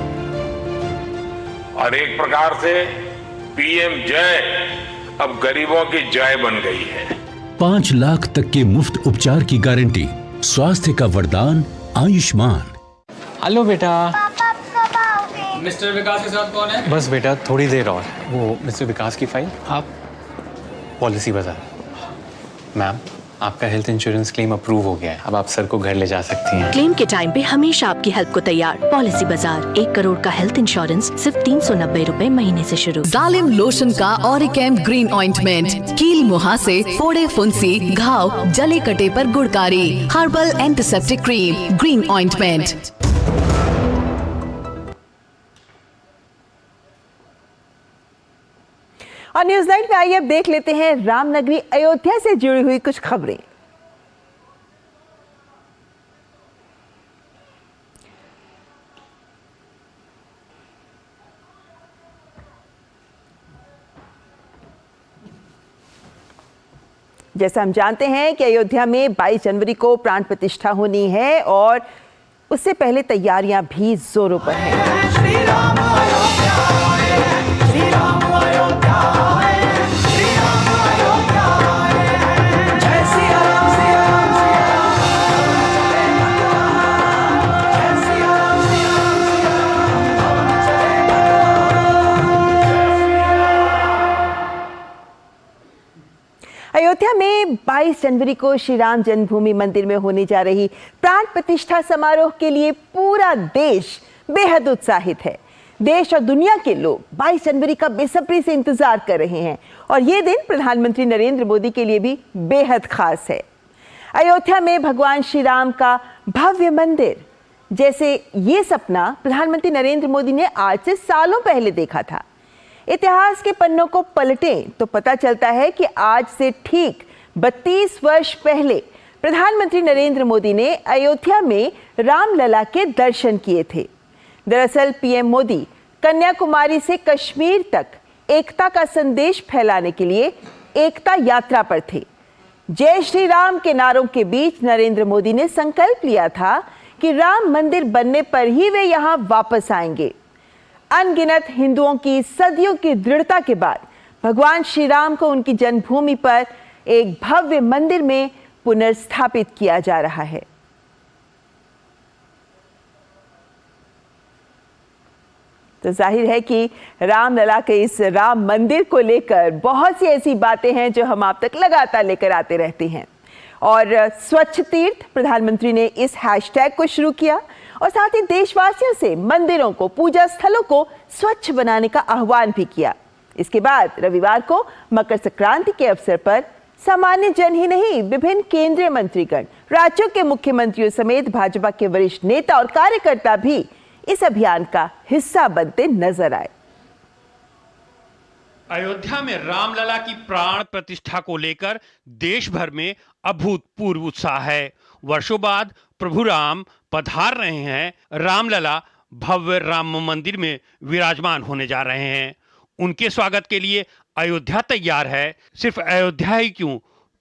S18: और एक प्रकार से पीएम जय अब गरीबों की जय बन गई है।
S17: 5 लाख तक के मुफ्त उपचार की गारंटी, स्वास्थ्य का वरदान आयुष्मान।
S19: हेलो बेटा।
S20: मिस्टर विकास के साथ कौन है?
S19: बस बेटा थोड़ी देर और, वो मिस्टर विकास की फाइल आप पॉलिसी बाजार। मैम आपका हेल्थ इंश्योरेंस क्लेम अप्रूव हो गया है, अब आप सर को घर ले जा सकती हैं।
S21: क्लेम के टाइम पे हमेशा आपकी हेल्प को तैयार। पॉलिसी बाजार, 1 करोड़ का हेल्थ इंश्योरेंस सिर्फ 390 रुपए महीने से शुरू।
S22: जालिम लोशन का ऑरिकैम ग्रीन ऑइंटमेंट, कील मुहासे, फोड़े फुंसी, घाव, जले कटे पर गुड़कारी, herbal antiseptic cream, green ointment.
S2: और न्यूज नाइट में आइए अब देख लेते हैं रामनगरी अयोध्या से जुड़ी हुई कुछ खबरें। जैसा हम जानते हैं कि अयोध्या में 22 जनवरी को प्राण प्रतिष्ठा होनी है और उससे पहले तैयारियां भी जोरों पर हैं। श्री राम अयोध्या आए, श्री राम अयोध्या आए, श्री राम अयोध्या आए, जय सिया राम सिया राम सिया राम, जय सिया राम सिया राम सिया राम। अयोध्या में 22 जनवरी को श्री राम जन्मभूमि मंदिर में होने जा रही प्राण प्रतिष्ठा समारोह के लिए पूरा देश बेहद उत्साहित है। देश और दुनिया के लोग 22 जनवरी का बेसब्री से इंतजार कर रहे हैं और ये दिन प्रधानमंत्री नरेंद्र मोदी के लिए भी बेहद खास है। अयोध्या में भगवान श्री राम का भव्य मंदिर, जैसे ये सपना प्रधानमंत्री नरेंद्र मोदी ने आज से सालों पहले देखा था। इतिहास के पन्नों को पलटें तो पता चलता है कि आज से ठीक 32 वर्ष पहले प्रधानमंत्री नरेंद्र मोदी ने अयोध्या में रामलला के दर्शन किए थे। दरअसल पीएम मोदी कन्याकुमारी से कश्मीर तक एकता का संदेश फैलाने के लिए एकता यात्रा पर थे। जय श्री राम के नारों के बीच नरेंद्र मोदी ने संकल्प लिया था कि राम मंदिर बनने पर ही वे यहां वापस आएंगे। अनगिनत हिंदुओं की सदियों की दृढ़ता के बाद भगवान श्री राम को उनकी जन्मभूमि पर एक भव्य मंदिर में पुनर्स्थापित किया जा रहा है। तो जाहिर है कि रामलला के इस राम मंदिर को लेकर बहुत सी ऐसी बातें हैं जो हम आप तक लगातार लेकर आते रहते हैं। और स्वच्छ तीर्थ, प्रधानमंत्री ने इस हैशटैग को शुरू किया और साथ ही देशवासियों से मंदिरों को, पूजा स्थलों को स्वच्छ बनाने का आह्वान भी किया। इसके बाद रविवार को मकर संक्रांति के अवसर पर सामान्य जन ही नहीं, विभिन्न केंद्रीय मंत्रीगण, राज्यों के मुख्यमंत्रियों समेत भाजपा के वरिष्ठ नेता और कार्यकर्ता भी इस अभियान का हिस्सा बनते नजर आए।
S3: अयोध्या में रामलला की प्राण प्रतिष्ठा को लेकर देश भर में अभूतपूर्व उत्साह है। वर्षों बाद प्रभु राम पधार रहे हैं। रामलला भव्य राम मंदिर में विराजमान होने जा रहे हैं। उनके स्वागत के लिए अयोध्या तैयार है। सिर्फ अयोध्या ही क्यों,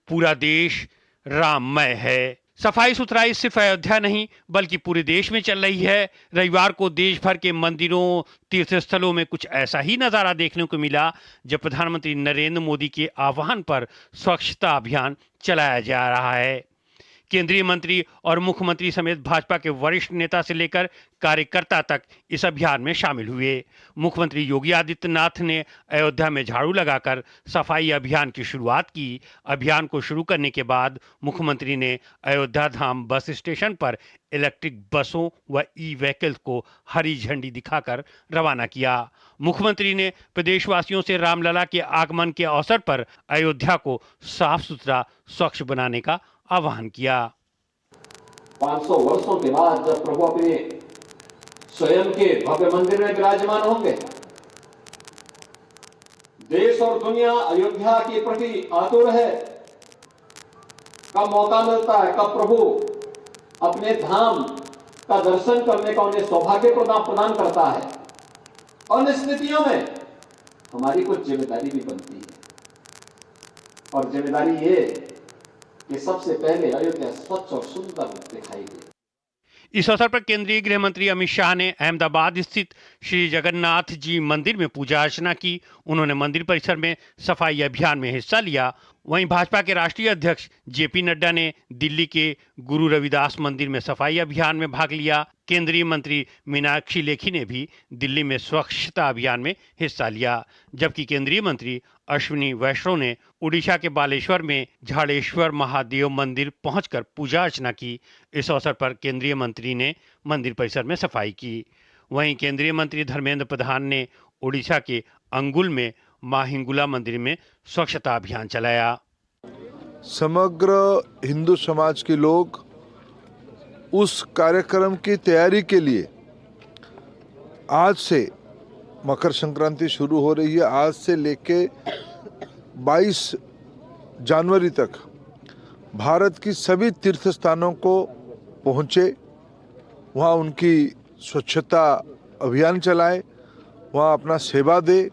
S3: पूरा देश राममय है। सफाई सुथराई सिर्फ अयोध्या नहीं बल्कि पूरे देश में चल रही है। रविवार को देश भर के मंदिरों, तीर्थस्थलों में कुछ ऐसा ही नज़ारा देखने को मिला जब प्रधानमंत्री नरेंद्र मोदी के आह्वान पर स्वच्छता अभियान चलाया जा रहा है। केंद्रीय मंत्री और मुख्यमंत्री समेत भाजपा के वरिष्ठ नेता से लेकर कार्यकर्ता तक इस अभियान में शामिल हुए। मुख्यमंत्री योगी आदित्यनाथ ने अयोध्या में झाड़ू लगाकर सफाई अभियान की शुरुआत की। अभियान को शुरू करने के बाद मुख्यमंत्री ने अयोध्या धाम बस स्टेशन पर इलेक्ट्रिक बसों व ई व्हीकल को हरी झंडी दिखाकर रवाना किया। मुख्यमंत्री ने प्रदेशवासियों से रामलला के आगमन के अवसर पर अयोध्या को साफ सुथरा, स्वच्छ बनाने का आह्वान किया।
S23: 500 वर्षों के बाद जब प्रभु अपने स्वयं के भव्य मंदिर में विराजमान होंगे, देश और दुनिया अयोध्या के प्रति आतुर है। कब मौका मिलता है, कब प्रभु अपने धाम का दर्शन करने का उन्हें सौभाग्य प्रदान करता है। और इन स्थितियों में हमारी कुछ जिम्मेदारी भी बनती है और जिम्मेदारी ये कि सबसे पहले अयोध्या स्वच्छ और सुंदर दिखाई दे।
S3: इस अवसर पर केंद्रीय गृह मंत्री अमित शाह ने अहमदाबाद स्थित श्री जगन्नाथ जी मंदिर में पूजा अर्चना की। उन्होंने मंदिर परिसर में सफाई अभियान में हिस्सा लिया। वहीं भाजपा के राष्ट्रीय अध्यक्ष जेपी नड्डा ने दिल्ली के गुरु रविदास मंदिर में सफाई अभियान में भाग लिया। केंद्रीय मंत्री मीनाक्षी लेखी ने भी दिल्ली में स्वच्छता अभियान में हिस्सा लिया, जबकि केंद्रीय मंत्री अश्विनी वैष्णव ने उड़ीसा के बालेश्वर में झाड़ेश्वर महादेव मंदिर पहुंचकर पूजा अर्चना की। इस अवसर पर केंद्रीय मंत्री ने मंदिर परिसर में सफाई की। वहीं केंद्रीय मंत्री धर्मेंद्र प्रधान ने उड़ीसा के अंगुल में मां हिंगुला मंदिर में स्वच्छता अभियान चलाया।
S4: समग्र हिंदू समाज के लोग उस कार्यक्रम की तैयारी के लिए आज से मकर संक्रांति शुरू हो रही है। आज से लेके 22 जनवरी तक भारत की सभी तीर्थ स्थानों को पहुँचे, वहाँ उनकी स्वच्छता अभियान चलाए, वहाँ अपना सेवा दे।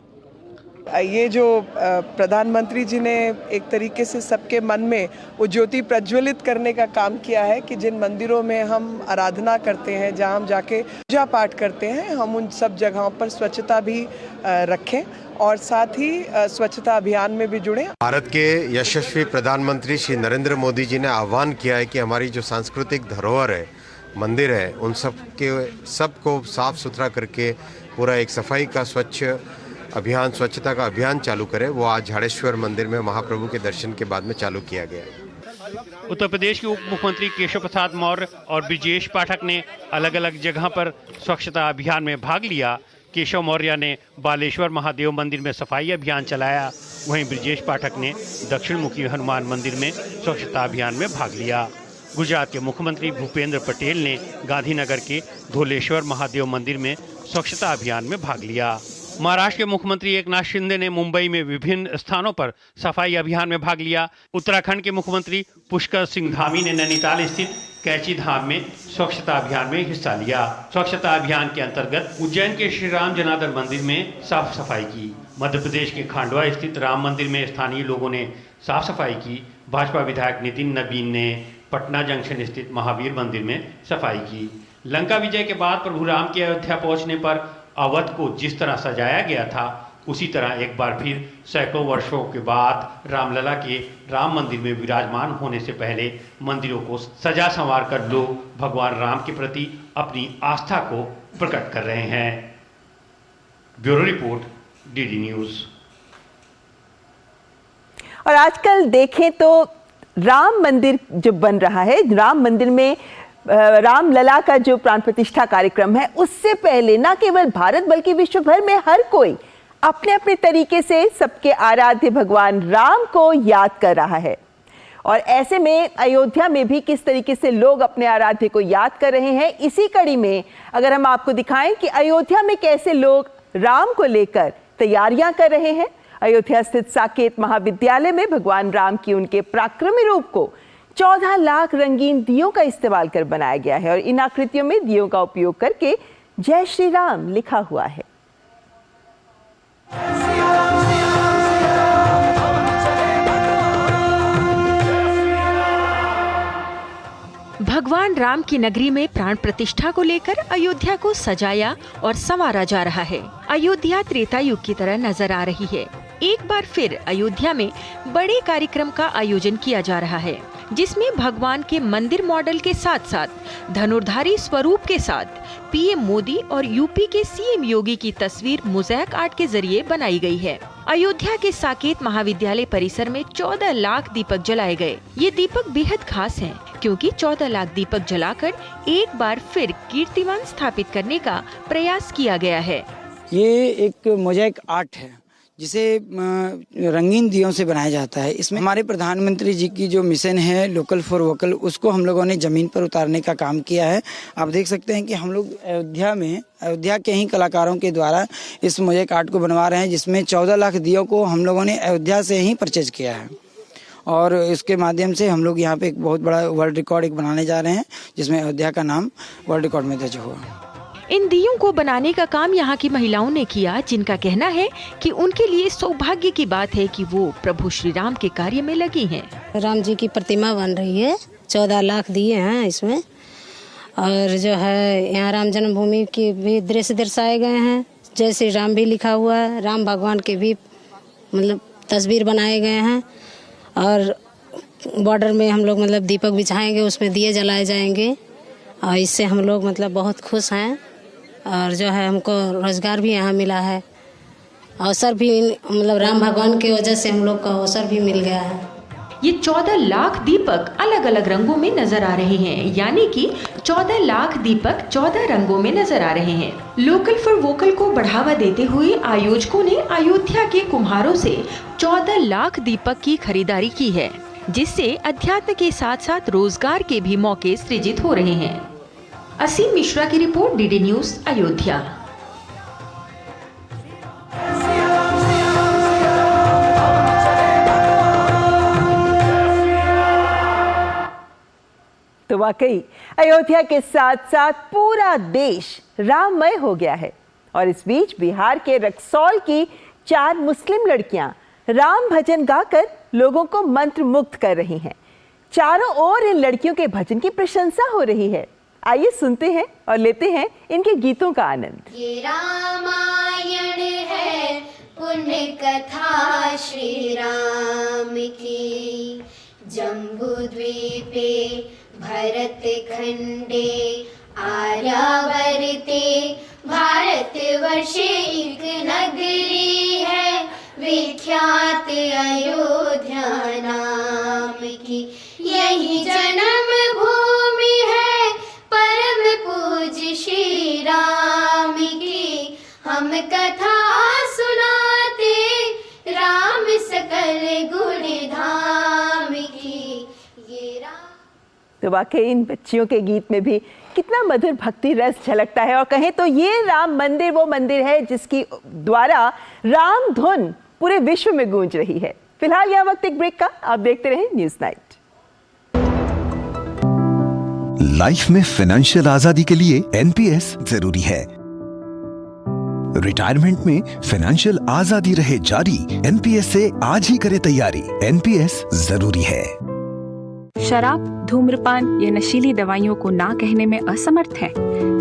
S5: ये जो प्रधानमंत्री जी ने एक तरीके से सबके मन में वो ज्योति प्रज्वलित करने का काम किया है कि जिन मंदिरों में हम आराधना करते हैं, जहां हम जाके पूजा पाठ करते हैं, हम उन सब जगहों पर स्वच्छता भी रखें और साथ ही स्वच्छता अभियान में भी जुड़ें।
S6: भारत के यशस्वी प्रधानमंत्री श्री नरेंद्र मोदी जी ने आह्वान किया है कि हमारी जो सांस्कृतिक धरोहर है, मंदिर है, उन सबको साफ सुथरा करके पूरा एक सफाई का स्वच्छता का अभियान चालू करें। वो आज झाड़ेश्वर मंदिर में महाप्रभु के दर्शन के बाद में चालू किया गया।
S3: उत्तर प्रदेश के उप मुख्यमंत्री केशव प्रसाद मौर्य और ब्रिजेश पाठक ने अलग अलग जगह पर स्वच्छता अभियान में भाग लिया। केशव मौर्य ने बालेश्वर महादेव मंदिर में सफाई अभियान चलाया, वहीं ब्रिजेश पाठक ने दक्षिण मुखी हनुमान मंदिर में स्वच्छता अभियान में भाग लिया। गुजरात के मुख्यमंत्री भूपेंद्र पटेल ने गांधीनगर के धोलेश्वर महादेव मंदिर में स्वच्छता अभियान में भाग लिया। महाराष्ट्र के मुख्यमंत्री एकनाथ शिंदे ने मुंबई में विभिन्न स्थानों पर सफाई अभियान में भाग लिया। उत्तराखंड के मुख्यमंत्री पुष्कर सिंह धामी ने नैनीताल स्थित कैची धाम में स्वच्छता अभियान में हिस्सा लिया। स्वच्छता अभियान के अंतर्गत उज्जैन के श्री राम जनार्दन मंदिर में साफ सफाई की। मध्य प्रदेश के खांडवा स्थित राम मंदिर में स्थानीय लोगों ने साफ सफाई की। भाजपा विधायक नितिन नबीन ने पटना जंक्शन स्थित महावीर मंदिर में सफाई की। लंका विजय के बाद प्रभु राम के अयोध्या पहुंचने पर अवध को जिस तरह सजाया गया था, उसी तरह एक बार फिर सैकड़ों वर्षों के बाद रामलला के राम मंदिर में विराजमान होने से पहले मंदिरों को सजा संवार कर लोग भगवान राम के प्रति अपनी आस्था को प्रकट कर रहे हैं। Bureau report, DD news.
S2: और आजकल देखें तो राम मंदिर जो बन रहा है, राम मंदिर में रामलला का जो प्राण प्रतिष्ठा कार्यक्रम है, उससे पहले न केवल भारत बल्कि विश्व भर में हर कोई अपने अपने तरीके से सबके आराध्य भगवान राम को याद कर रहा है। और ऐसे में अयोध्या में भी किस तरीके से लोग अपने आराध्य को याद कर रहे हैं, इसी कड़ी में अगर हम आपको दिखाएं कि अयोध्या में कैसे लोग राम को लेकर तैयारियां कर रहे हैं। अयोध्या स्थित साकेत महाविद्यालय में भगवान राम की उनके पराक्रमी रूप को 14 लाख रंगीन दियों का इस्तेमाल कर बनाया गया है और इन आकृतियों में दियों का उपयोग करके जय श्री राम लिखा हुआ है।
S24: भगवान राम की नगरी में प्राण प्रतिष्ठा को लेकर अयोध्या को सजाया और संवारा जा रहा है। अयोध्या त्रेता युग की तरह नजर आ रही है। एक बार फिर अयोध्या में बड़े कार्यक्रम का आयोजन किया जा रहा है, जिसमें भगवान के मंदिर मॉडल के साथ साथ धनुर्धारी स्वरूप के साथ पीएम मोदी और यूपी के सीएम योगी की तस्वीर मोज़ेक आर्ट के जरिए बनाई गई है। अयोध्या के साकेत महाविद्यालय परिसर में 14 लाख दीपक जलाए गए। ये दीपक बेहद खास हैं, क्योंकि 14 लाख दीपक जलाकर एक बार फिर कीर्तिमान स्थापित करने का प्रयास किया गया है।
S25: ये एक मोज़ेक आर्ट है जिसे रंगीन दियों से बनाया जाता है। इसमें हमारे प्रधानमंत्री जी की जो मिशन है लोकल फॉर वोकल, उसको हम लोगों ने जमीन पर उतारने का काम किया है। आप देख सकते हैं कि हम लोग अयोध्या के ही कलाकारों के द्वारा इस मोज़ेक आर्ट को बनवा रहे हैं, जिसमें 14 लाख दियों को हम लोगों ने अयोध्या से ही परचेज किया है और इसके माध्यम से हम लोग यहाँ पे एक बहुत बड़ा वर्ल्ड रिकॉर्ड एक बनाने जा रहे हैं, जिसमें अयोध्या का नाम वर्ल्ड रिकॉर्ड में दर्ज हुआ।
S24: इन दियों को बनाने का काम यहाँ की महिलाओं ने किया, जिनका कहना है कि उनके लिए सौभाग्य की बात है कि वो प्रभु श्री राम के कार्य में लगी हैं।
S26: राम जी की प्रतिमा बन रही है, 14 लाख दिए हैं इसमें, और जो है यहाँ राम जन्मभूमि के भी दृश्य दर्शाए गए हैं। जय श्री राम भी लिखा हुआ है, राम भगवान के भी मतलब तस्वीर बनाए गए हैं और बॉर्डर में हम लोग मतलब दीपक बिछाएंगे, उसमें दिए जलाए जाएंगे और इससे हम लोग मतलब बहुत खुश हैं। और जो है हमको रोजगार भी यहाँ मिला है, अवसर भी मतलब राम भगवान की वजह से हम लोग को अवसर भी मिल गया है।
S24: ये 14 लाख दीपक अलग अलग रंगों में नजर आ रहे हैं, यानी कि 14 लाख दीपक 14 रंगों में नजर आ रहे हैं। लोकल फॉर वोकल को बढ़ावा देते हुए आयोजकों ने अयोध्या के कुम्हारों से 14 लाख दीपक की खरीदारी की है, जिससे अध्यात्म के साथ साथ रोजगार के भी मौके सृजित हो रहे हैं। असीम मिश्रा की रिपोर्ट, डीडी न्यूज, अयोध्या।
S2: तो वाकई अयोध्या के साथ साथ पूरा देश राममय हो गया है। और इस बीच बिहार के रक्सौल की 4 मुस्लिम लड़कियां राम भजन गाकर लोगों को मंत्र मुग्ध कर रही हैं। चारों ओर इन लड़कियों के भजन की प्रशंसा हो रही है। आइए सुनते हैं और लेते हैं इनके गीतों का आनंद।
S20: ये रामायण है पुण्य कथा श्री राम की, जम्बूद्वीपे भरत खंडे आर्यावर्ते भारतवर्षे एक नगरी है विख्यात अयोध्या नाम की। यही जन्म भूमि है परम पूज्य श्री राम की। हम कथा सुनाते राम सकल गुण धाम की। ये राम।
S2: तो वाकई इन बच्चियों के गीत में भी कितना मधुर भक्ति रस झलकता है। और कहें तो ये राम मंदिर वो मंदिर है जिसकी द्वारा राम धुन पूरे विश्व में गूंज रही है। फिलहाल यह वक्त एक ब्रेक का, आप देखते रहें न्यूज़ नाइट।
S1: लाइफ में फाइनेंशियल आजादी के लिए एनपीएस जरूरी है। रिटायरमेंट में फाइनेंशियल आजादी रहे जारी, एनपीएस से आज ही करें तैयारी। एनपीएस जरूरी है।
S7: शराब, धूम्रपान या नशीली दवाइयों को ना कहने में असमर्थ है?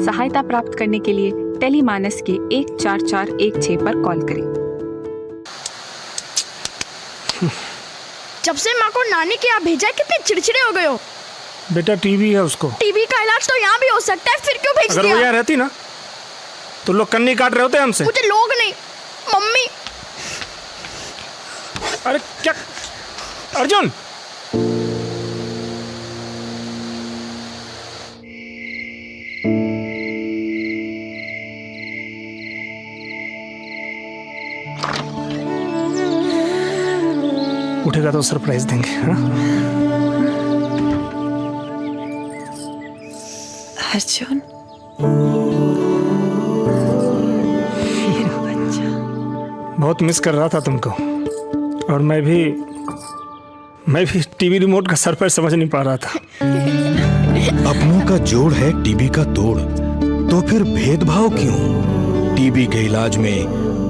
S7: सहायता प्राप्त करने के लिए टेलीमानस के 14416 पर कॉल करें।
S8: जब से माँ को नानी के यहाँ भेजा, कितने चिड़चिड़े हो गए हो।
S9: बेटा टीबी है उसको।
S8: टीबी का इलाज तो यहाँ भी हो सकता है, फिर क्यों भेज दिया?
S9: अगर वो यहाँ रहती ना तो लोग कन्नी काट रहे होते हमसे।
S8: मुझे लोग नहीं, मम्मी।
S9: अरे क्या अर्जुन, उठेगा तो सरप्राइज देंगे। हाँ?
S10: अर्जुन,
S9: बहुत मिस कर रहा था तुमको। और मैं भी टीवी रिमोट का सर पर समझ नहीं पा रहा था।
S1: अपनों का जोड़ है टीबी का तोड़, तो फिर भेदभाव क्यों? टीबी के इलाज में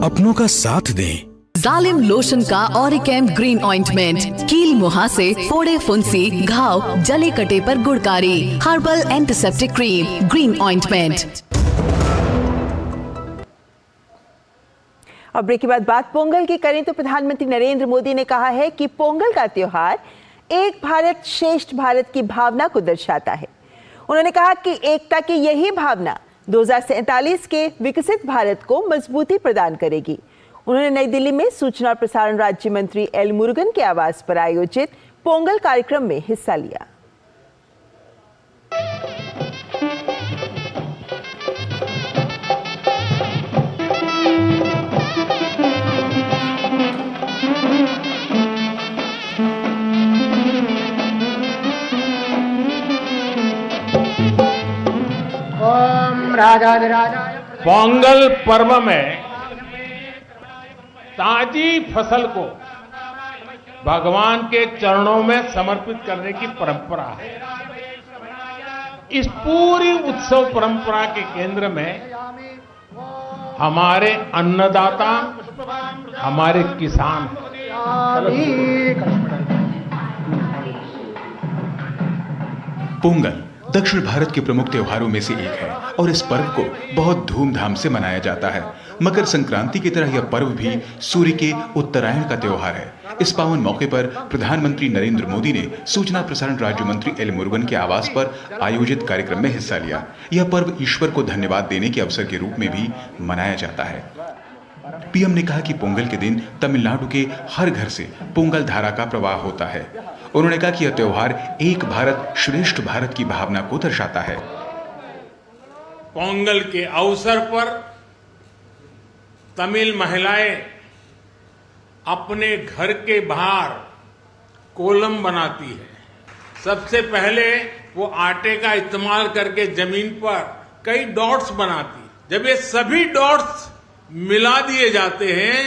S1: अपनों का साथ दें।
S22: जालिम लोशन का ऑरिकैम ग्रीन ऑइंटमेंट, कील मुहासे, फोड़े फुंसी, घाव, जले कटे पर गुड़कारी, herbal antiseptic cream, green ointment.
S2: और ब्रेक के बाद बात पोंगल की करें तो प्रधानमंत्री नरेंद्र मोदी ने कहा है कि पोंगल का त्योहार एक भारत श्रेष्ठ भारत की भावना को दर्शाता है। उन्होंने कहा कि एकता की यही भावना 2047 के विकसित भारत को मजबूती प्रदान करेगी। उन्होंने नई दिल्ली में सूचना और प्रसारण राज्य मंत्री एल मुरुगन के आवास पर आयोजित पोंगल कार्यक्रम में हिस्सा लिया।
S18: पोंगल पर्व में ताजी फसल को भगवान के चरणों में समर्पित करने की परंपरा है। इस पूरी उत्सव परंपरा के केंद्र में हमारे अन्नदाता, हमारे किसान हैं।
S11: पोंगल
S10: दक्षिण भारत के प्रमुख त्योहारों में से एक है और इस पर्व को बहुत धूमधाम से मनाया जाता है। मकर संक्रांति की तरह यह पर्व भी सूर्य के उत्तरायण का त्योहार है। इस पावन मौके पर प्रधानमंत्री नरेंद्र मोदी ने सूचना प्रसारण राज्य मंत्री एल मुरुगन के आवास पर आयोजित कार्यक्रम में हिस्सा लिया। यह पर्व ईश्वर को धन्यवाद देने के अवसर के रूप में भी मनाया जाता है। पीएम ने कहा कि पोंगल के दिन तमिलनाडु के हर घर से पोंगल धारा का प्रवाह होता है। उन्होंने कहा कि यह त्योहार एक भारत श्रेष्ठ भारत की भावना को दर्शाता है।
S18: पोंगल के अवसर पर तमिल महिलाएं अपने घर के बाहर कोलम बनाती है। सबसे पहले वो आटे का इस्तेमाल करके जमीन पर कई डॉट्स बनाती। जब ये सभी डॉट्स मिला दिए जाते हैं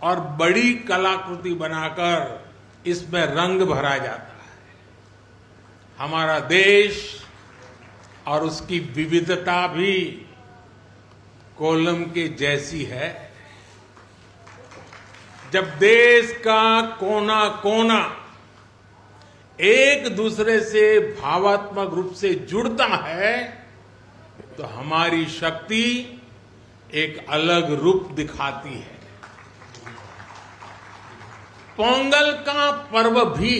S18: और बड़ी कलाकृति बनाकर इसमें रंग भरा जाता है। हमारा देश और उसकी विविधता भी कोलम के जैसी है। जब देश का कोना कोना एक दूसरे से भावात्मक रूप से जुड़ता है तो हमारी शक्ति एक अलग रूप दिखाती है। पोंगल का पर्व भी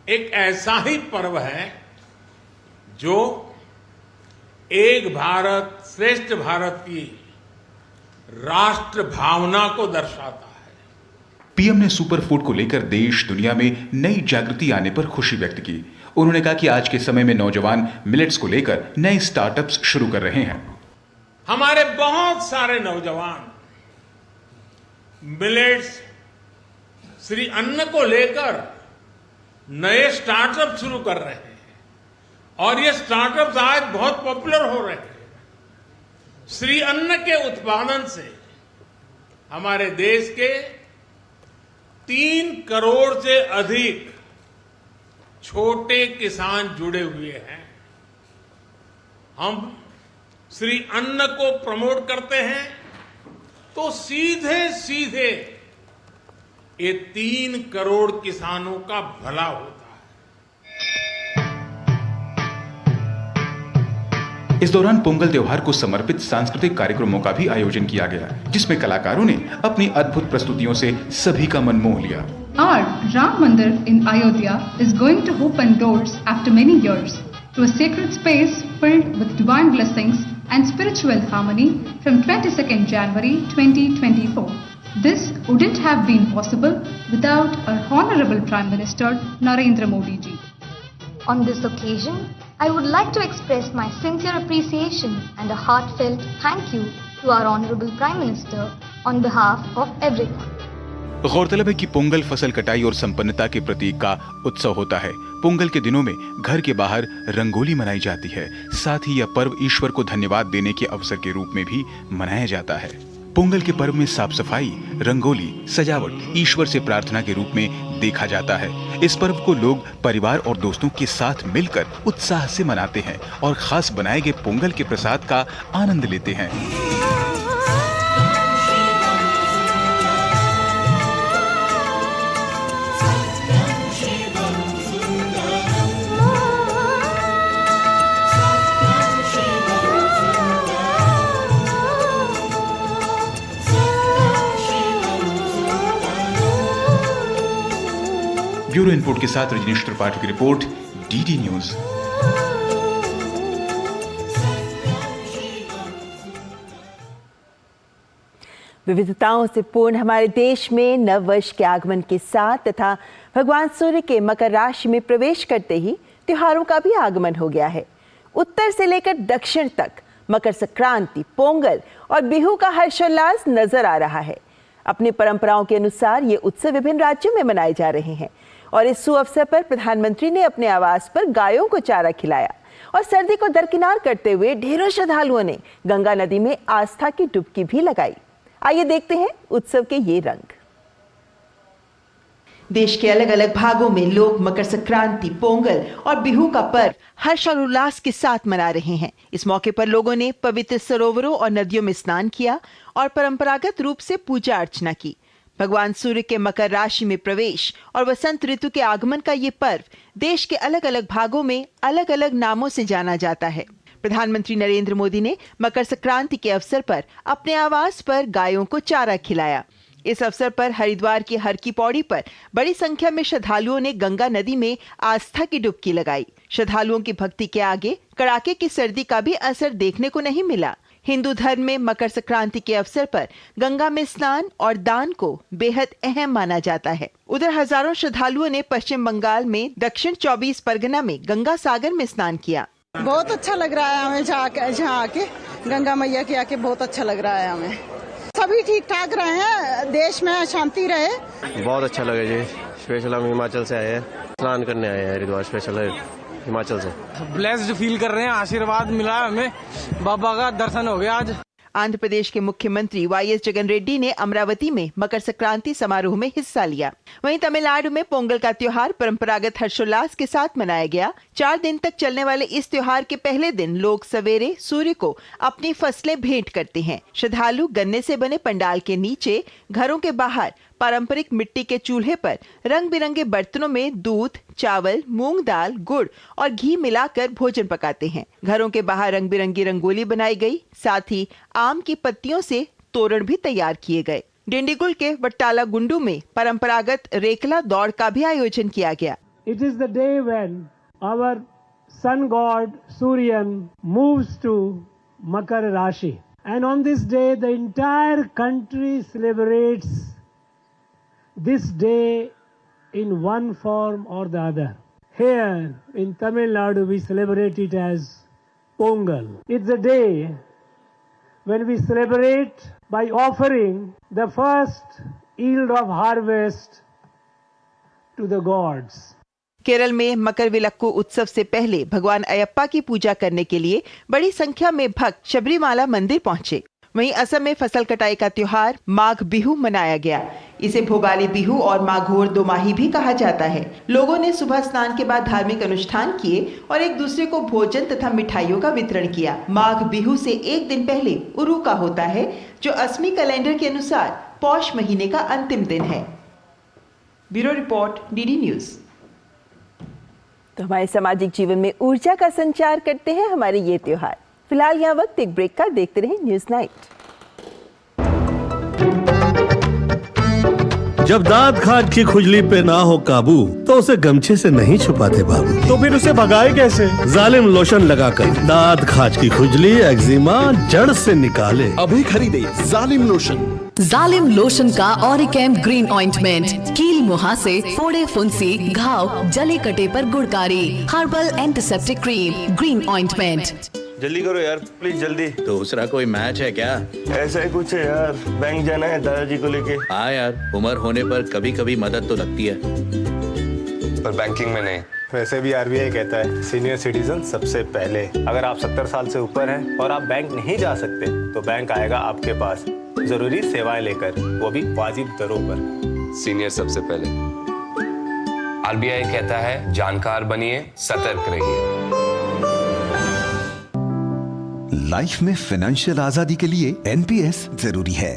S18: एक ऐसा ही पर्व है जो एक भारत श्रेष्ठ भारत की राष्ट्र भावना को दर्शाता है।
S10: पीएम ने सुपर फूड को लेकर देश दुनिया में नई जागृति आने पर खुशी व्यक्त की। उन्होंने कहा कि आज के समय में नौजवान मिलेट्स को लेकर नए स्टार्टअप्स शुरू कर रहे हैं।
S18: हमारे बहुत सारे नौजवान मिलेट्स श्री अन्न को लेकर नए स्टार्टअप शुरू कर रहे हैं और ये स्टार्टअप्स आज बहुत पॉपुलर हो रहे हैं। श्री अन्न के उत्पादन से हमारे देश के 3 करोड़ से अधिक छोटे किसान जुड़े हुए हैं। हम श्री अन्न को प्रमोट करते हैं तो सीधे सीधे ये 3 करोड़ किसानों का भला होता है।
S10: इस दौरान पोंगल त्योहार को समर्पित सांस्कृतिक कार्यक्रमों का भी आयोजन किया गया, जिसमें कलाकारों ने अपनी अद्भुत प्रस्तुतियों से सभी का मन मोह लिया।
S11: Our Ram Mandir in Ayodhya is going to open doors after many years to a sacred space filled with divine blessings and spiritual harmony from 22nd January 2024. This wouldn't have been possible without our Honorable Prime Minister Narendra Modi ji.
S12: On this occasion, I would like to express my sincere appreciation and a heartfelt thank you to our Honorable Prime Minister on behalf of everyone.
S10: गौरतलब है कि पोंगल फसल कटाई और संपन्नता के प्रतीक का उत्सव होता है। पोंगल के दिनों में घर के बाहर रंगोली मनाई जाती है। साथ ही यह पर्व ईश्वर को धन्यवाद देने के अवसर के रूप में भी मनाया जाता है। पोंगल के पर्व में साफ सफाई, रंगोली, सजावट ईश्वर से प्रार्थना के रूप में देखा जाता है। इस पर्व को लोग परिवार और दोस्तों के साथ मिलकर उत्साह से मनाते हैं और खास बनाए गए पोंगल के प्रसाद का आनंद लेते हैं। ब्यूरो इनपुट के साथ रजनीश त्रिपाठी की रिपोर्ट, डीडी न्यूज।
S2: विविधताओं से पूर्ण हमारे देश में नव वर्ष के आगमन के साथ तथा भगवान सूर्य के मकर राशि में प्रवेश करते ही त्योहारों का भी आगमन हो गया है। उत्तर से लेकर दक्षिण तक मकर संक्रांति, पोंगल और बिहू का हर्षोल्लास नजर आ रहा है। अपनी परंपराओं के अनुसार ये उत्सव विभिन्न राज्यों में मनाए जा रहे हैं और इस सुअवसर पर प्रधानमंत्री ने अपने आवास पर गायों को चारा खिलाया और सर्दी को दरकिनार करते हुए ढेरों श्रद्धालुओं ने गंगा नदी में आस्था की डुबकी भी लगाई। आइए देखते हैं उत्सव के ये रंग। देश के अलग अलग भागों में लोग मकर संक्रांति, पोंगल और बिहू का पर्व हर्ष और उल्लास के साथ मना रहे हैं। इस मौके पर लोगों ने पवित्र सरोवरों और नदियों में स्नान किया और परंपरागत रूप से पूजा अर्चना की। भगवान सूर्य के मकर राशि में प्रवेश और वसंत ऋतु के आगमन का ये पर्व देश के अलग अलग भागों में अलग अलग नामों से जाना जाता है। प्रधानमंत्री नरेंद्र मोदी ने मकर संक्रांति के अवसर पर अपने आवास पर गायों को चारा खिलाया। इस अवसर पर हरिद्वार की हर की पौड़ी पर बड़ी संख्या में श्रद्धालुओं ने गंगा नदी में आस्था की डुबकी लगाई। श्रद्धालुओं की भक्ति के आगे कड़ाके की सर्दी का भी असर देखने को नहीं मिला। हिंदू धर्म में मकर संक्रांति के अवसर पर गंगा में स्नान और दान को बेहद अहम माना जाता है। उधर हजारों श्रद्धालुओं ने पश्चिम बंगाल में दक्षिण 24 परगना में गंगा सागर में स्नान किया।
S13: बहुत अच्छा लग रहा है हमें जहाँ आके गंगा मैया के आके बहुत अच्छा लग रहा है हमें। सभी ठीक ठाक रहे हैं, देश में शांति रहे।
S14: बहुत अच्छा लगा जी। स्पेशल हम हिमाचल से आए हैं, स्नान करने आए हैं हरिद्वार स्पेशल हिमाचल से।
S15: ब्लेस्ड फील कर रहे हैं, आशीर्वाद मिला हमें, बाबा का दर्शन हो गया आज।
S2: आंध्र प्रदेश के मुख्यमंत्री वाईएस जगन रेड्डी ने अमरावती में मकर संक्रांति समारोह में हिस्सा लिया। वहीं तमिलनाडु में पोंगल का त्योहार परंपरागत हर्षोल्लास के साथ मनाया गया। 4 दिन तक चलने वाले इस त्योहार के पहले दिन लोग सवेरे सूर्य को अपनी फसलें भेंट करते हैं। श्रद्धालु गन्ने से बने पंडाल के नीचे, घरों के बाहर पारंपरिक मिट्टी के चूल्हे पर रंग बिरंगे बर्तनों में दूध, चावल, मूंग दाल, गुड़ और घी मिलाकर भोजन पकाते हैं। घरों के बाहर रंग बिरंगी रंगोली बनाई गई। साथ ही आम की पत्तियों से तोरण भी तैयार किए गए। डिंडीगुल के वट्टाला गुंडू में परंपरागत रेकला दौड़ का भी आयोजन किया गया।
S16: It is the day when our sun god Suryan moves to Makar Rashi, and on this day the entire country celebrates this day in one form or the other. Here in Tamil Nadu we celebrate it as Pongal. It's a day when we celebrate by offering the first yield of harvest to the gods.
S2: Kerala में मकर विलक्कू उत्सव से पहले भगवान अयप्पा की पूजा करने के लिए बड़ी संख्या में भक्त शबरीमाला मंदिर पहुंचे। वहीं असम में फसल कटाई का त्योहार माघ बिहू मनाया गया। इसे भोगाली बिहू और माघोर दोमाही भी कहा जाता है। लोगों ने सुबह स्नान के बाद धार्मिक अनुष्ठान किए और एक दूसरे को भोजन तथा मिठाइयों का वितरण किया। माघ बिहू से एक दिन पहले उरुका होता है, जो असमी कैलेंडर के अनुसार पौष महीने का अंतिम दिन है। Bureau report, DD news. तो हमारे सामाजिक जीवन में ऊर्जा का संचार करते हैं हमारे ये त्योहार। फिलहाल यहाँ वक्त एक ब्रेक का, देखते रहे न्यूज नाइट।
S17: जब दांत खाज की खुजली पे ना हो काबू तो उसे गमछे से नहीं छुपाते बाबू।
S9: तो फिर उसे भगाए कैसे?
S17: जालिम लोशन लगाकर दांत खाज की खुजली, एक्जिमा जड़ से निकाले।
S19: अभी खरीदे जालिम लोशन।
S22: जालिम लोशन का ऑरिकैम ग्रीन ऑइंटमेंट कील मुहासे, फोड़े फुंसी, घाव, जले कटे पर गुड़कारी। Herbal antiseptic cream green ointment.
S17: जल्दी करो यार प्लीज, जल्दी।
S27: दूसरा कोई मैच है क्या?
S17: ऐसा ही कुछ है यार, बैंक जाना है दादाजी को लेके।
S27: हाँ यार, उम्र होने पर कभी कभी मदद तो लगती है,
S17: पर बैंकिंग में नहीं। वैसे भी आरबीआई कहता है सीनियर सिटीजन सबसे पहले। अगर आप 70 साल से ऊपर हैं और आप बैंक नहीं जा सकते तो बैंक आएगा आपके पास जरूरी सेवाएं लेकर, वो भी वाजिब दरों पर।
S28: सीनियर सबसे पहले। आरबीआई कहता है जानकार बनिए, सतर्क रहिए।
S29: लाइफ में फाइनेंशियल आजादी के लिए एनपीएस जरूरी है।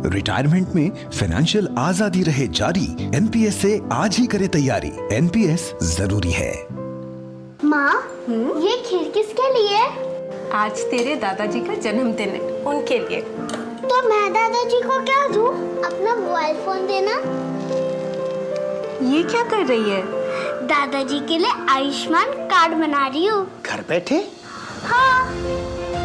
S29: रिटायरमेंट में फाइनेंशियल आजादी रहे जारी, एनपीएस से आज ही करे तैयारी। एनपीएस जरूरी है।
S12: माँ, ये खीर किसके लिए?
S30: आज तेरे दादाजी का जन्मदिन है, उनके लिए।
S12: तो मैं दादाजी को क्या दूँ? अपना मोबाइल फोन देना।
S30: ये क्या कर रही है?
S12: दादाजी के लिए आयुष्मान कार्ड बना रही हूँ।
S17: घर बैठे?
S12: हाँ।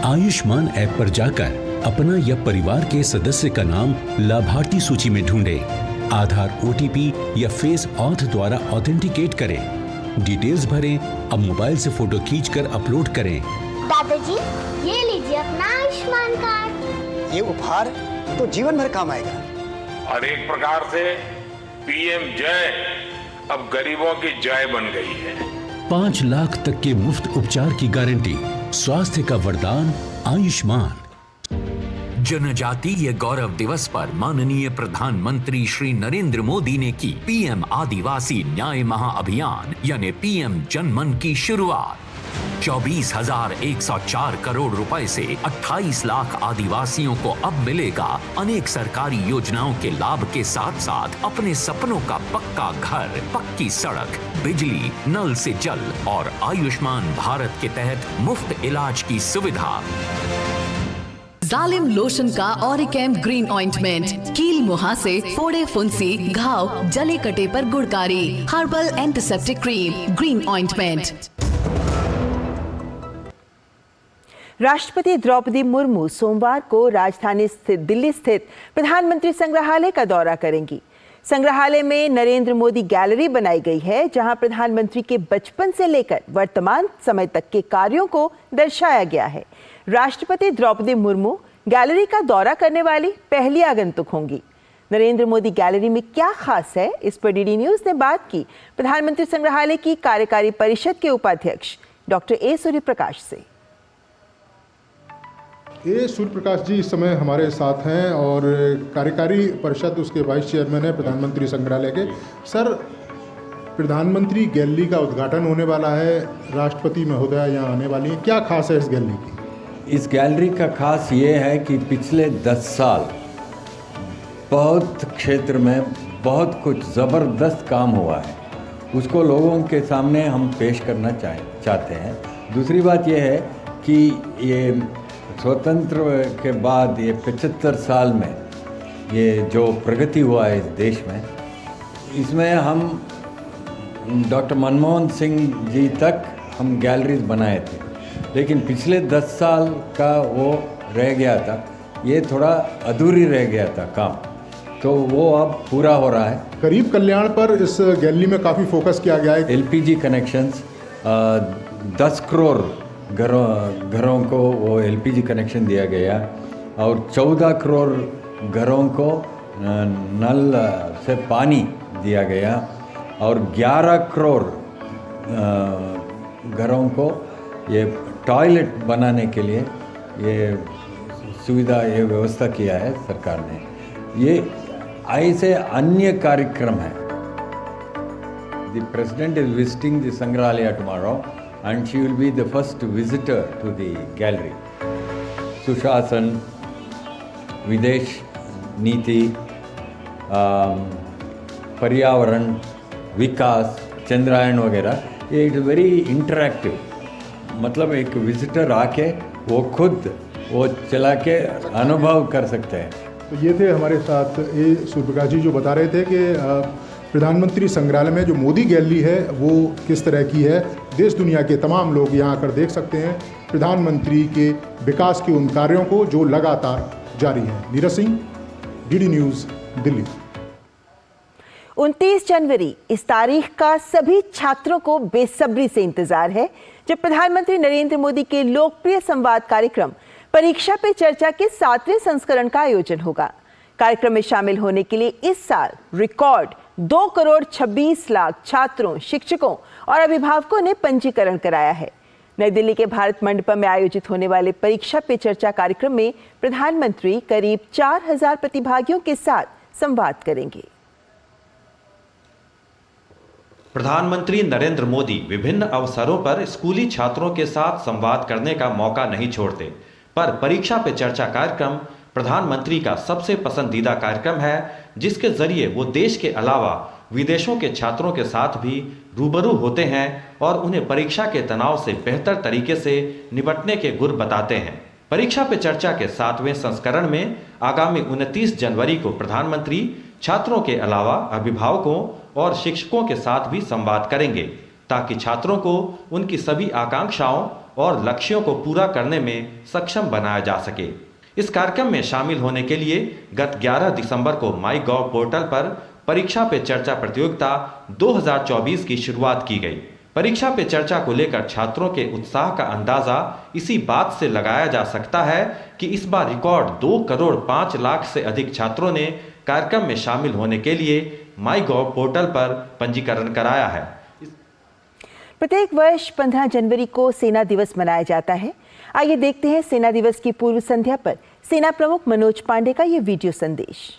S31: आयुष्मान ऐप पर जाकर अपना या परिवार के सदस्य का नाम लाभार्थी सूची में ढूंढें। आधार, ओटीपी या फेस ऑथ द्वारा ऑथेंटिकेट करें। डिटेल्स भरें। अब मोबाइल से फोटो खींचकर अपलोड करें।
S12: दादाजी, ये लीजिए अपना आयुष्मान कार्ड।
S17: ये उपहार तो जीवन भर काम आएगा।
S18: और एक प्रकार से पीएम जय अब गरीबों की जय बन गई है।
S31: 5 लाख तक के मुफ्त उपचार की गारंटी। स्वास्थ्य का वरदान आयुष्मान।
S32: जनजातीय गौरव दिवस पर माननीय प्रधानमंत्री श्री नरेंद्र मोदी ने की पीएम आदिवासी न्याय महाअभियान यानी पीएम जनमन की शुरुआत। 24,104 करोड़ रुपए से 28 लाख आदिवासियों को अब मिलेगा अनेक सरकारी योजनाओं के लाभ के साथ साथ अपने सपनों का पक्का घर, पक्की सड़क, बिजली, नल से जल और आयुष्मान भारत के तहत मुफ्त इलाज की सुविधा।
S22: जालिम लोशन का ऑरिकैम ग्रीन ऑइंटमेंट, कील मुहासे, फोड़े फुंसी, घाव, जले कटे पर गुड़कारी, herbal antiseptic cream, green ointment.
S2: राष्ट्रपति द्रौपदी मुर्मू सोमवार को राजधानी स्थित दिल्ली स्थित प्रधानमंत्री संग्रहालय का दौरा करेंगी। संग्रहालय में नरेंद्र मोदी गैलरी बनाई गई है, जहां प्रधानमंत्री के बचपन से लेकर वर्तमान समय तक के कार्यों को दर्शाया गया है। राष्ट्रपति द्रौपदी मुर्मू गैलरी का दौरा करने वाली पहली आगंतुक होंगी। नरेंद्र मोदी गैलरी में क्या खास है, इस पर डीडी न्यूज ने बात की प्रधानमंत्री संग्रहालय की कार्यकारी परिषद के उपाध्यक्ष डॉक्टर ए सूर्यप्रकाश से।
S3: ए सूर्यप्रकाश जी इस समय हमारे साथ हैं और कार्यकारी परिषद उसके वाइस चेयरमैन है प्रधानमंत्री संग्रहालय के। सर, प्रधानमंत्री गैलरी का उद्घाटन होने वाला है, राष्ट्रपति महोदया यहाँ आने वाली हैं, क्या खास है इस गैलरी की?
S4: इस गैलरी का खास ये है कि पिछले 10 साल बहुत क्षेत्र में बहुत कुछ ज़बरदस्त काम हुआ है, उसको लोगों के सामने हम पेश करना चाहते हैं। दूसरी बात यह है कि ये स्वतंत्र के बाद ये 75 साल में ये जो प्रगति हुआ है इस देश में, इसमें हम डॉक्टर मनमोहन सिंह जी तक हम गैलरीज बनाए थे, लेकिन पिछले 10 साल का वो रह गया था, ये थोड़ा अधूरी रह गया था काम, तो वो अब पूरा हो रहा है।
S3: गरीब कल्याण पर इस गैलरी में काफ़ी फोकस किया गया है।
S4: एलपीजी कनेक्शंस 10 करोड़ घरों को वो एलपीजी कनेक्शन दिया गया और 14 करोड़ घरों को नल से पानी दिया गया और 11 करोड़ घरों को ये टॉयलेट बनाने के लिए ये सुविधा, ये व्यवस्था किया है सरकार ने। ये ऐसे अन्य कार्यक्रम हैं। The president is visiting the Sangrahalaya tomorrow and she will be the first visitor to the gallery. Sushasan, Videsh नीति, पर्यावरण, विकास, चंद्रायन वगैरह, ये इट्स वेरी इंटरैक्टिव। मतलब एक विजिटर आके वो खुद वो चला के अनुभव कर सकते हैं।
S3: तो ये थे हमारे साथ ए सूर्यप्रकाश जी जो बता रहे थे कि प्रधानमंत्री संग्रहालय में जो मोदी गैलरी है वो किस तरह की है। देश दुनिया के तमाम लोग यहाँ आकर देख सकते हैं प्रधानमंत्री के विकास के उन कार्यों को जो लगातार जारी हैं। Neeraj Singh, DD news, Delhi.
S2: 29 जनवरी इस तारीख का सभी छात्रों को बेसब्री से इंतजार है, जब प्रधानमंत्री नरेंद्र मोदी के लोकप्रिय संवाद कार्यक्रम परीक्षा पे चर्चा के 7वें संस्करण का आयोजन होगा। कार्यक्रम में शामिल होने के लिए इस साल रिकॉर्ड 2 करोड़ 26 लाख छात्रों, शिक्षकों और अभिभावकों ने पंजीकरण कराया है। नई दिल्ली के भारत मंडपम में आयोजित होने वाले परीक्षा पे चर्चा कार्यक्रम में प्रधानमंत्री करीब 4000 प्रतिभागियों के साथ संवाद करेंगे।
S5: प्रधानमंत्री नरेंद्र मोदी विभिन्न अवसरों पर स्कूली छात्रों के साथ संवाद करने का मौका नहीं छोड़ते, पर परीक्षा पे चर्चा कार्यक्रम प्रधानमंत्री का सबसे पसंदीदा कार्यक्रम है, जिसके जरिए वो देश के अलावा विदेशों के छात्रों के साथ भी रूबरू होते हैं और उन्हें परीक्षा के तनाव से बेहतर तरीके से निपटने के गुर बताते हैं। परीक्षा पे चर्चा के 7वें संस्करण में आगामी 29 जनवरी को प्रधानमंत्री छात्रों के अलावा अभिभावकों और शिक्षकों के साथ भी संवाद करेंगे, ताकि छात्रों को उनकी सभी आकांक्षाओं और लक्ष्यों को पूरा करने में सक्षम बनाया जा सके। इस कार्यक्रम में शामिल होने के लिए गत 11 दिसंबर को माईगॉव पोर्टल पर परीक्षा पे चर्चा प्रतियोगिता 2024 की शुरुआत की गई। परीक्षा पे चर्चा को लेकर छात्रों के उत्साह का अंदाजा इसी बात से लगाया जा सकता है कि इस बार रिकॉर्ड 2 करोड़ 5 लाख से अधिक छात्रों ने कार्यक्रम में शामिल होने के लिए माईगॉव पोर्टल पर पंजीकरण कराया है।
S2: प्रत्येक वर्ष 15 जनवरी को सेना दिवस मनाया जाता है। आइए देखते हैं सेना दिवस की पूर्व संध्या पर सेना प्रमुख मनोज पांडे का ये वीडियो संदेश।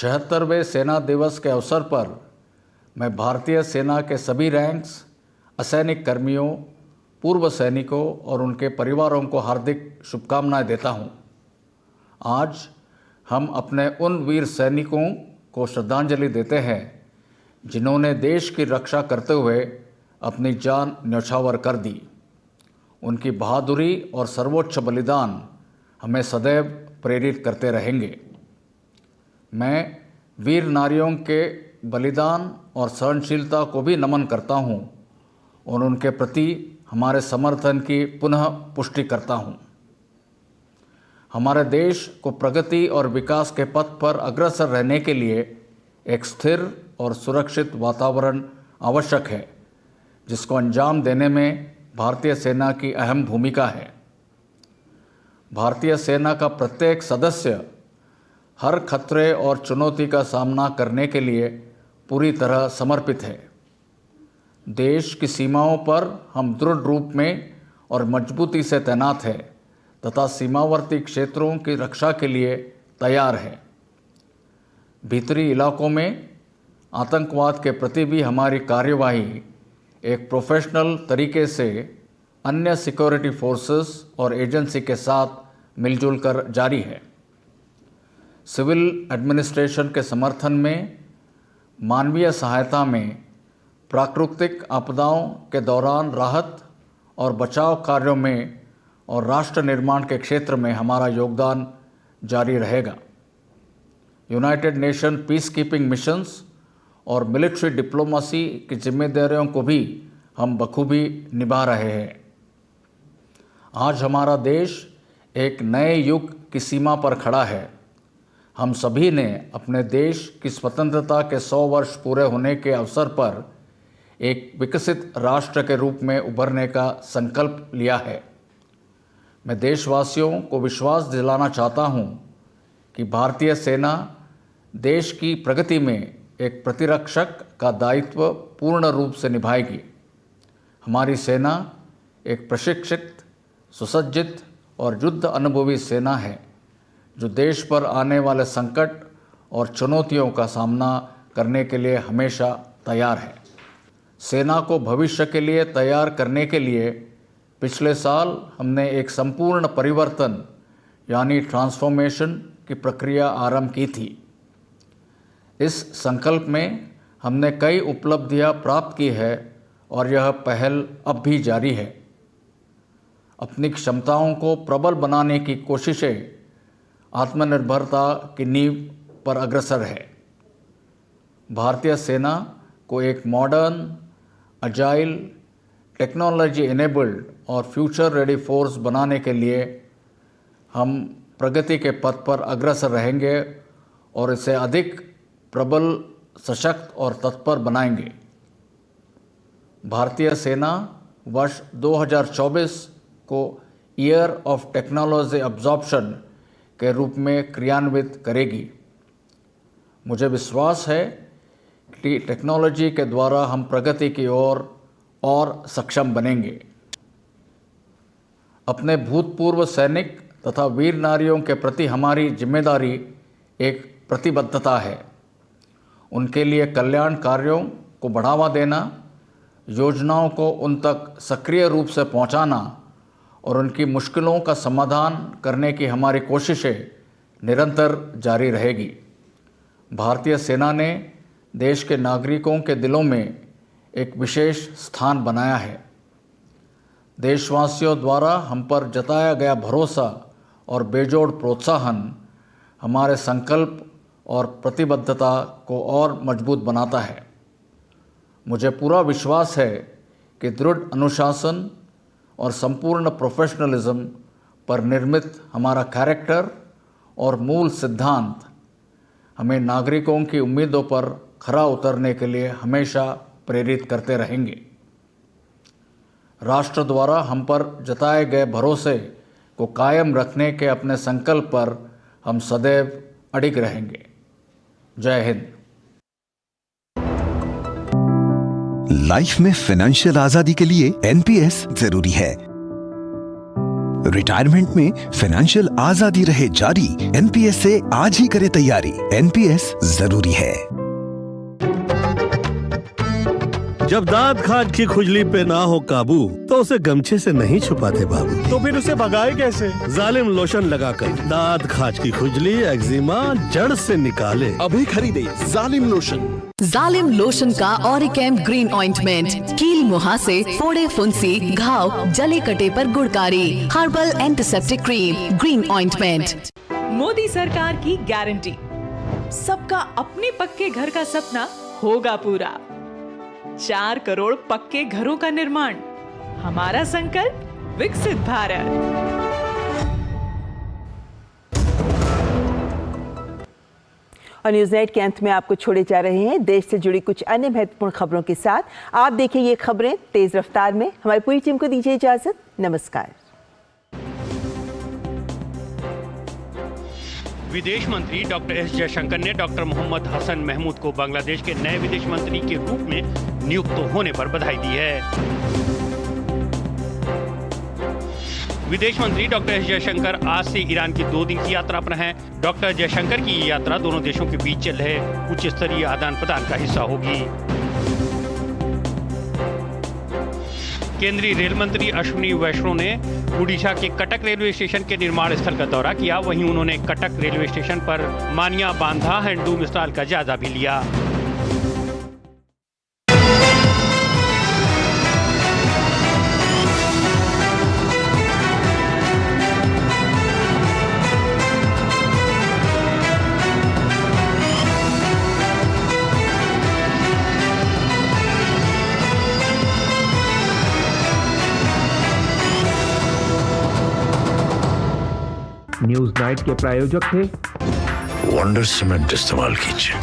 S1: 76वें सेना दिवस के अवसर पर मैं भारतीय सेना के सभी रैंक्स, असैनिक कर्मियों, पूर्व सैनिकों और उनके परिवारों को हार्दिक शुभकामनाएं देता हूं। आज हम अपने उन वीर सैनिकों को श्रद्धांजलि देते हैं जिन्होंने देश की रक्षा करते हुए अपनी जान न्यौछावर कर दी। उनकी बहादुरी और सर्वोच्च बलिदान हमें सदैव प्रेरित करते रहेंगे। मैं वीर नारियों के बलिदान और सहनशीलता को भी नमन करता हूं और उनके प्रति हमारे समर्थन की पुनः पुष्टि करता हूं। हमारे देश को प्रगति और विकास के पथ पर अग्रसर रहने के लिए एक स्थिर और सुरक्षित वातावरण आवश्यक है, जिसको अंजाम देने में भारतीय सेना की अहम भूमिका है। भारतीय सेना का प्रत्येक सदस्य हर खतरे और चुनौती का सामना करने के लिए पूरी तरह समर्पित है। देश की सीमाओं पर हम दृढ़ रूप में और मजबूती से तैनात हैं तथा सीमावर्ती क्षेत्रों की रक्षा के लिए तैयार है। भीतरी इलाकों में आतंकवाद के प्रति भी हमारी कार्यवाही एक प्रोफेशनल तरीके से अन्य सिक्योरिटी फोर्सेस और एजेंसी के साथ मिलजुल कर जारी है। सिविल एडमिनिस्ट्रेशन के समर्थन में, मानवीय सहायता में, प्राकृतिक आपदाओं के दौरान राहत और बचाव कार्यों में और राष्ट्र निर्माण के क्षेत्र में हमारा योगदान जारी रहेगा। United nation peace keeping missions और मिलिट्री डिप्लोमेसी की जिम्मेदारियों को भी हम बखूबी निभा रहे हैं। आज हमारा देश एक नए युग की सीमा पर खड़ा है। हम सभी ने अपने देश की स्वतंत्रता के 100 वर्ष पूरे होने के अवसर पर एक विकसित राष्ट्र के रूप में उभरने का संकल्प लिया है। मैं देशवासियों को विश्वास दिलाना चाहता हूं कि भारतीय सेना देश की प्रगति में एक प्रतिरक्षक का दायित्व पूर्ण रूप से निभाएगी। हमारी सेना एक प्रशिक्षित, सुसज्जित और युद्ध अनुभवी सेना है जो देश पर आने वाले संकट और चुनौतियों का सामना करने के लिए हमेशा तैयार है। सेना को भविष्य के लिए तैयार करने के लिए पिछले साल हमने एक संपूर्ण परिवर्तन यानी ट्रांसफॉर्मेशन की प्रक्रिया आरंभ की थी। इस संकल्प में हमने कई उपलब्धियां प्राप्त की है और यह पहल अब भी जारी है। अपनी क्षमताओं को प्रबल बनाने की कोशिशें आत्मनिर्भरता की नींव पर अग्रसर है। भारतीय सेना को एक मॉडर्न, अजाइल, टेक्नोलॉजी इनेबल्ड और फ्यूचर रेडी फोर्स बनाने के लिए हम प्रगति के पथ पर अग्रसर रहेंगे और इसे अधिक प्रबल, सशक्त और तत्पर बनाएंगे। भारतीय सेना वर्ष 2024 को ईयर ऑफ टेक्नोलॉजी अब्जॉर्प्शन के रूप में क्रियान्वित करेगी। मुझे विश्वास है कि टेक्नोलॉजी के द्वारा हम प्रगति की ओर और सक्षम बनेंगे। अपने भूतपूर्व सैनिक तथा वीर नारियों के प्रति हमारी जिम्मेदारी एक प्रतिबद्धता है। उनके लिए कल्याण कार्यों को बढ़ावा देना, योजनाओं को उन तक सक्रिय रूप से पहुंचाना और उनकी मुश्किलों का समाधान करने की हमारी कोशिशें निरंतर जारी रहेगी। भारतीय सेना ने देश के नागरिकों के दिलों में एक विशेष स्थान बनाया है। देशवासियों द्वारा हम पर जताया गया भरोसा और बेजोड़ प्रोत्साहन हमारे संकल्प और प्रतिबद्धता को और मजबूत बनाता है। मुझे पूरा विश्वास है कि दृढ़ अनुशासन और संपूर्ण प्रोफेशनलिज्म पर निर्मित हमारा कैरेक्टर और मूल सिद्धांत हमें नागरिकों की उम्मीदों पर खरा उतरने के लिए हमेशा प्रेरित करते रहेंगे। राष्ट्र द्वारा हम पर जताए गए भरोसे को कायम रखने के अपने संकल्प पर हम सदैव अडिग रहेंगे। जय हिंद।
S29: लाइफ में फाइनेंशियल आजादी के लिए एनपीएस जरूरी है। रिटायरमेंट में फाइनेंशियल आजादी रहे जारी, एनपीएस से आज ही करे तैयारी। एनपीएस जरूरी है।
S6: जब दांत खाज की खुजली पे ना हो काबू तो उसे गमछे से नहीं छुपाते बाबू, तो फिर उसे भगाए कैसे? जालिम लोशन लगाकर दांत खाज की खुजली, एक्जिमा जड़ से निकाले।
S19: अभी खरीदे जालिम लोशन।
S22: जालिम लोशन का ऑरिकैम ग्रीन ऑइंटमेंट, कील मुहासे, फोड़े फुंसी, घाव, जले कटे पर गुड़कारी। Herbal antiseptic cream, green ointment.
S7: Modi सरकार की गारंटी, सबका अपने पक्के घर का सपना होगा पूरा। 4 करोड़ पक्के घरों का निर्माण, हमारा संकल्प विकसित भारत।
S2: और न्यूज़ नाइट के अंत में आपको छोड़े जा रहे हैं देश से जुड़ी कुछ अन्य महत्वपूर्ण खबरों के साथ। आप देखें ये खबरें तेज रफ्तार में। हमारी पूरी टीम को दीजिए इजाजत। नमस्कार।
S8: विदेश मंत्री डॉक्टर एस जयशंकर ने डॉक्टर मोहम्मद हसन महमूद को बांग्लादेश के नए विदेश मंत्री के रूप में नियुक्त होने पर बधाई दी है। विदेश मंत्री डॉक्टर एस जयशंकर आज से ईरान की 2 दिन की यात्रा पर हैं। डॉक्टर जयशंकर की ये यात्रा दोनों देशों के बीच चल रहे उच्च स्तरीय आदान प्रदान का हिस्सा होगी। केंद्रीय रेल मंत्री अश्विनी वैष्णव ने ओडिशा के कटक रेलवे स्टेशन के निर्माण स्थल का दौरा किया। वहीं उन्होंने कटक रेलवे स्टेशन पर मानिया बांधा हैंडलूम स्टॉल का जायजा भी लिया।
S10: न्यूज़ नाइट के प्रायोजक थे
S11: वंडर सीमेंट इस्तेमाल कीजिए।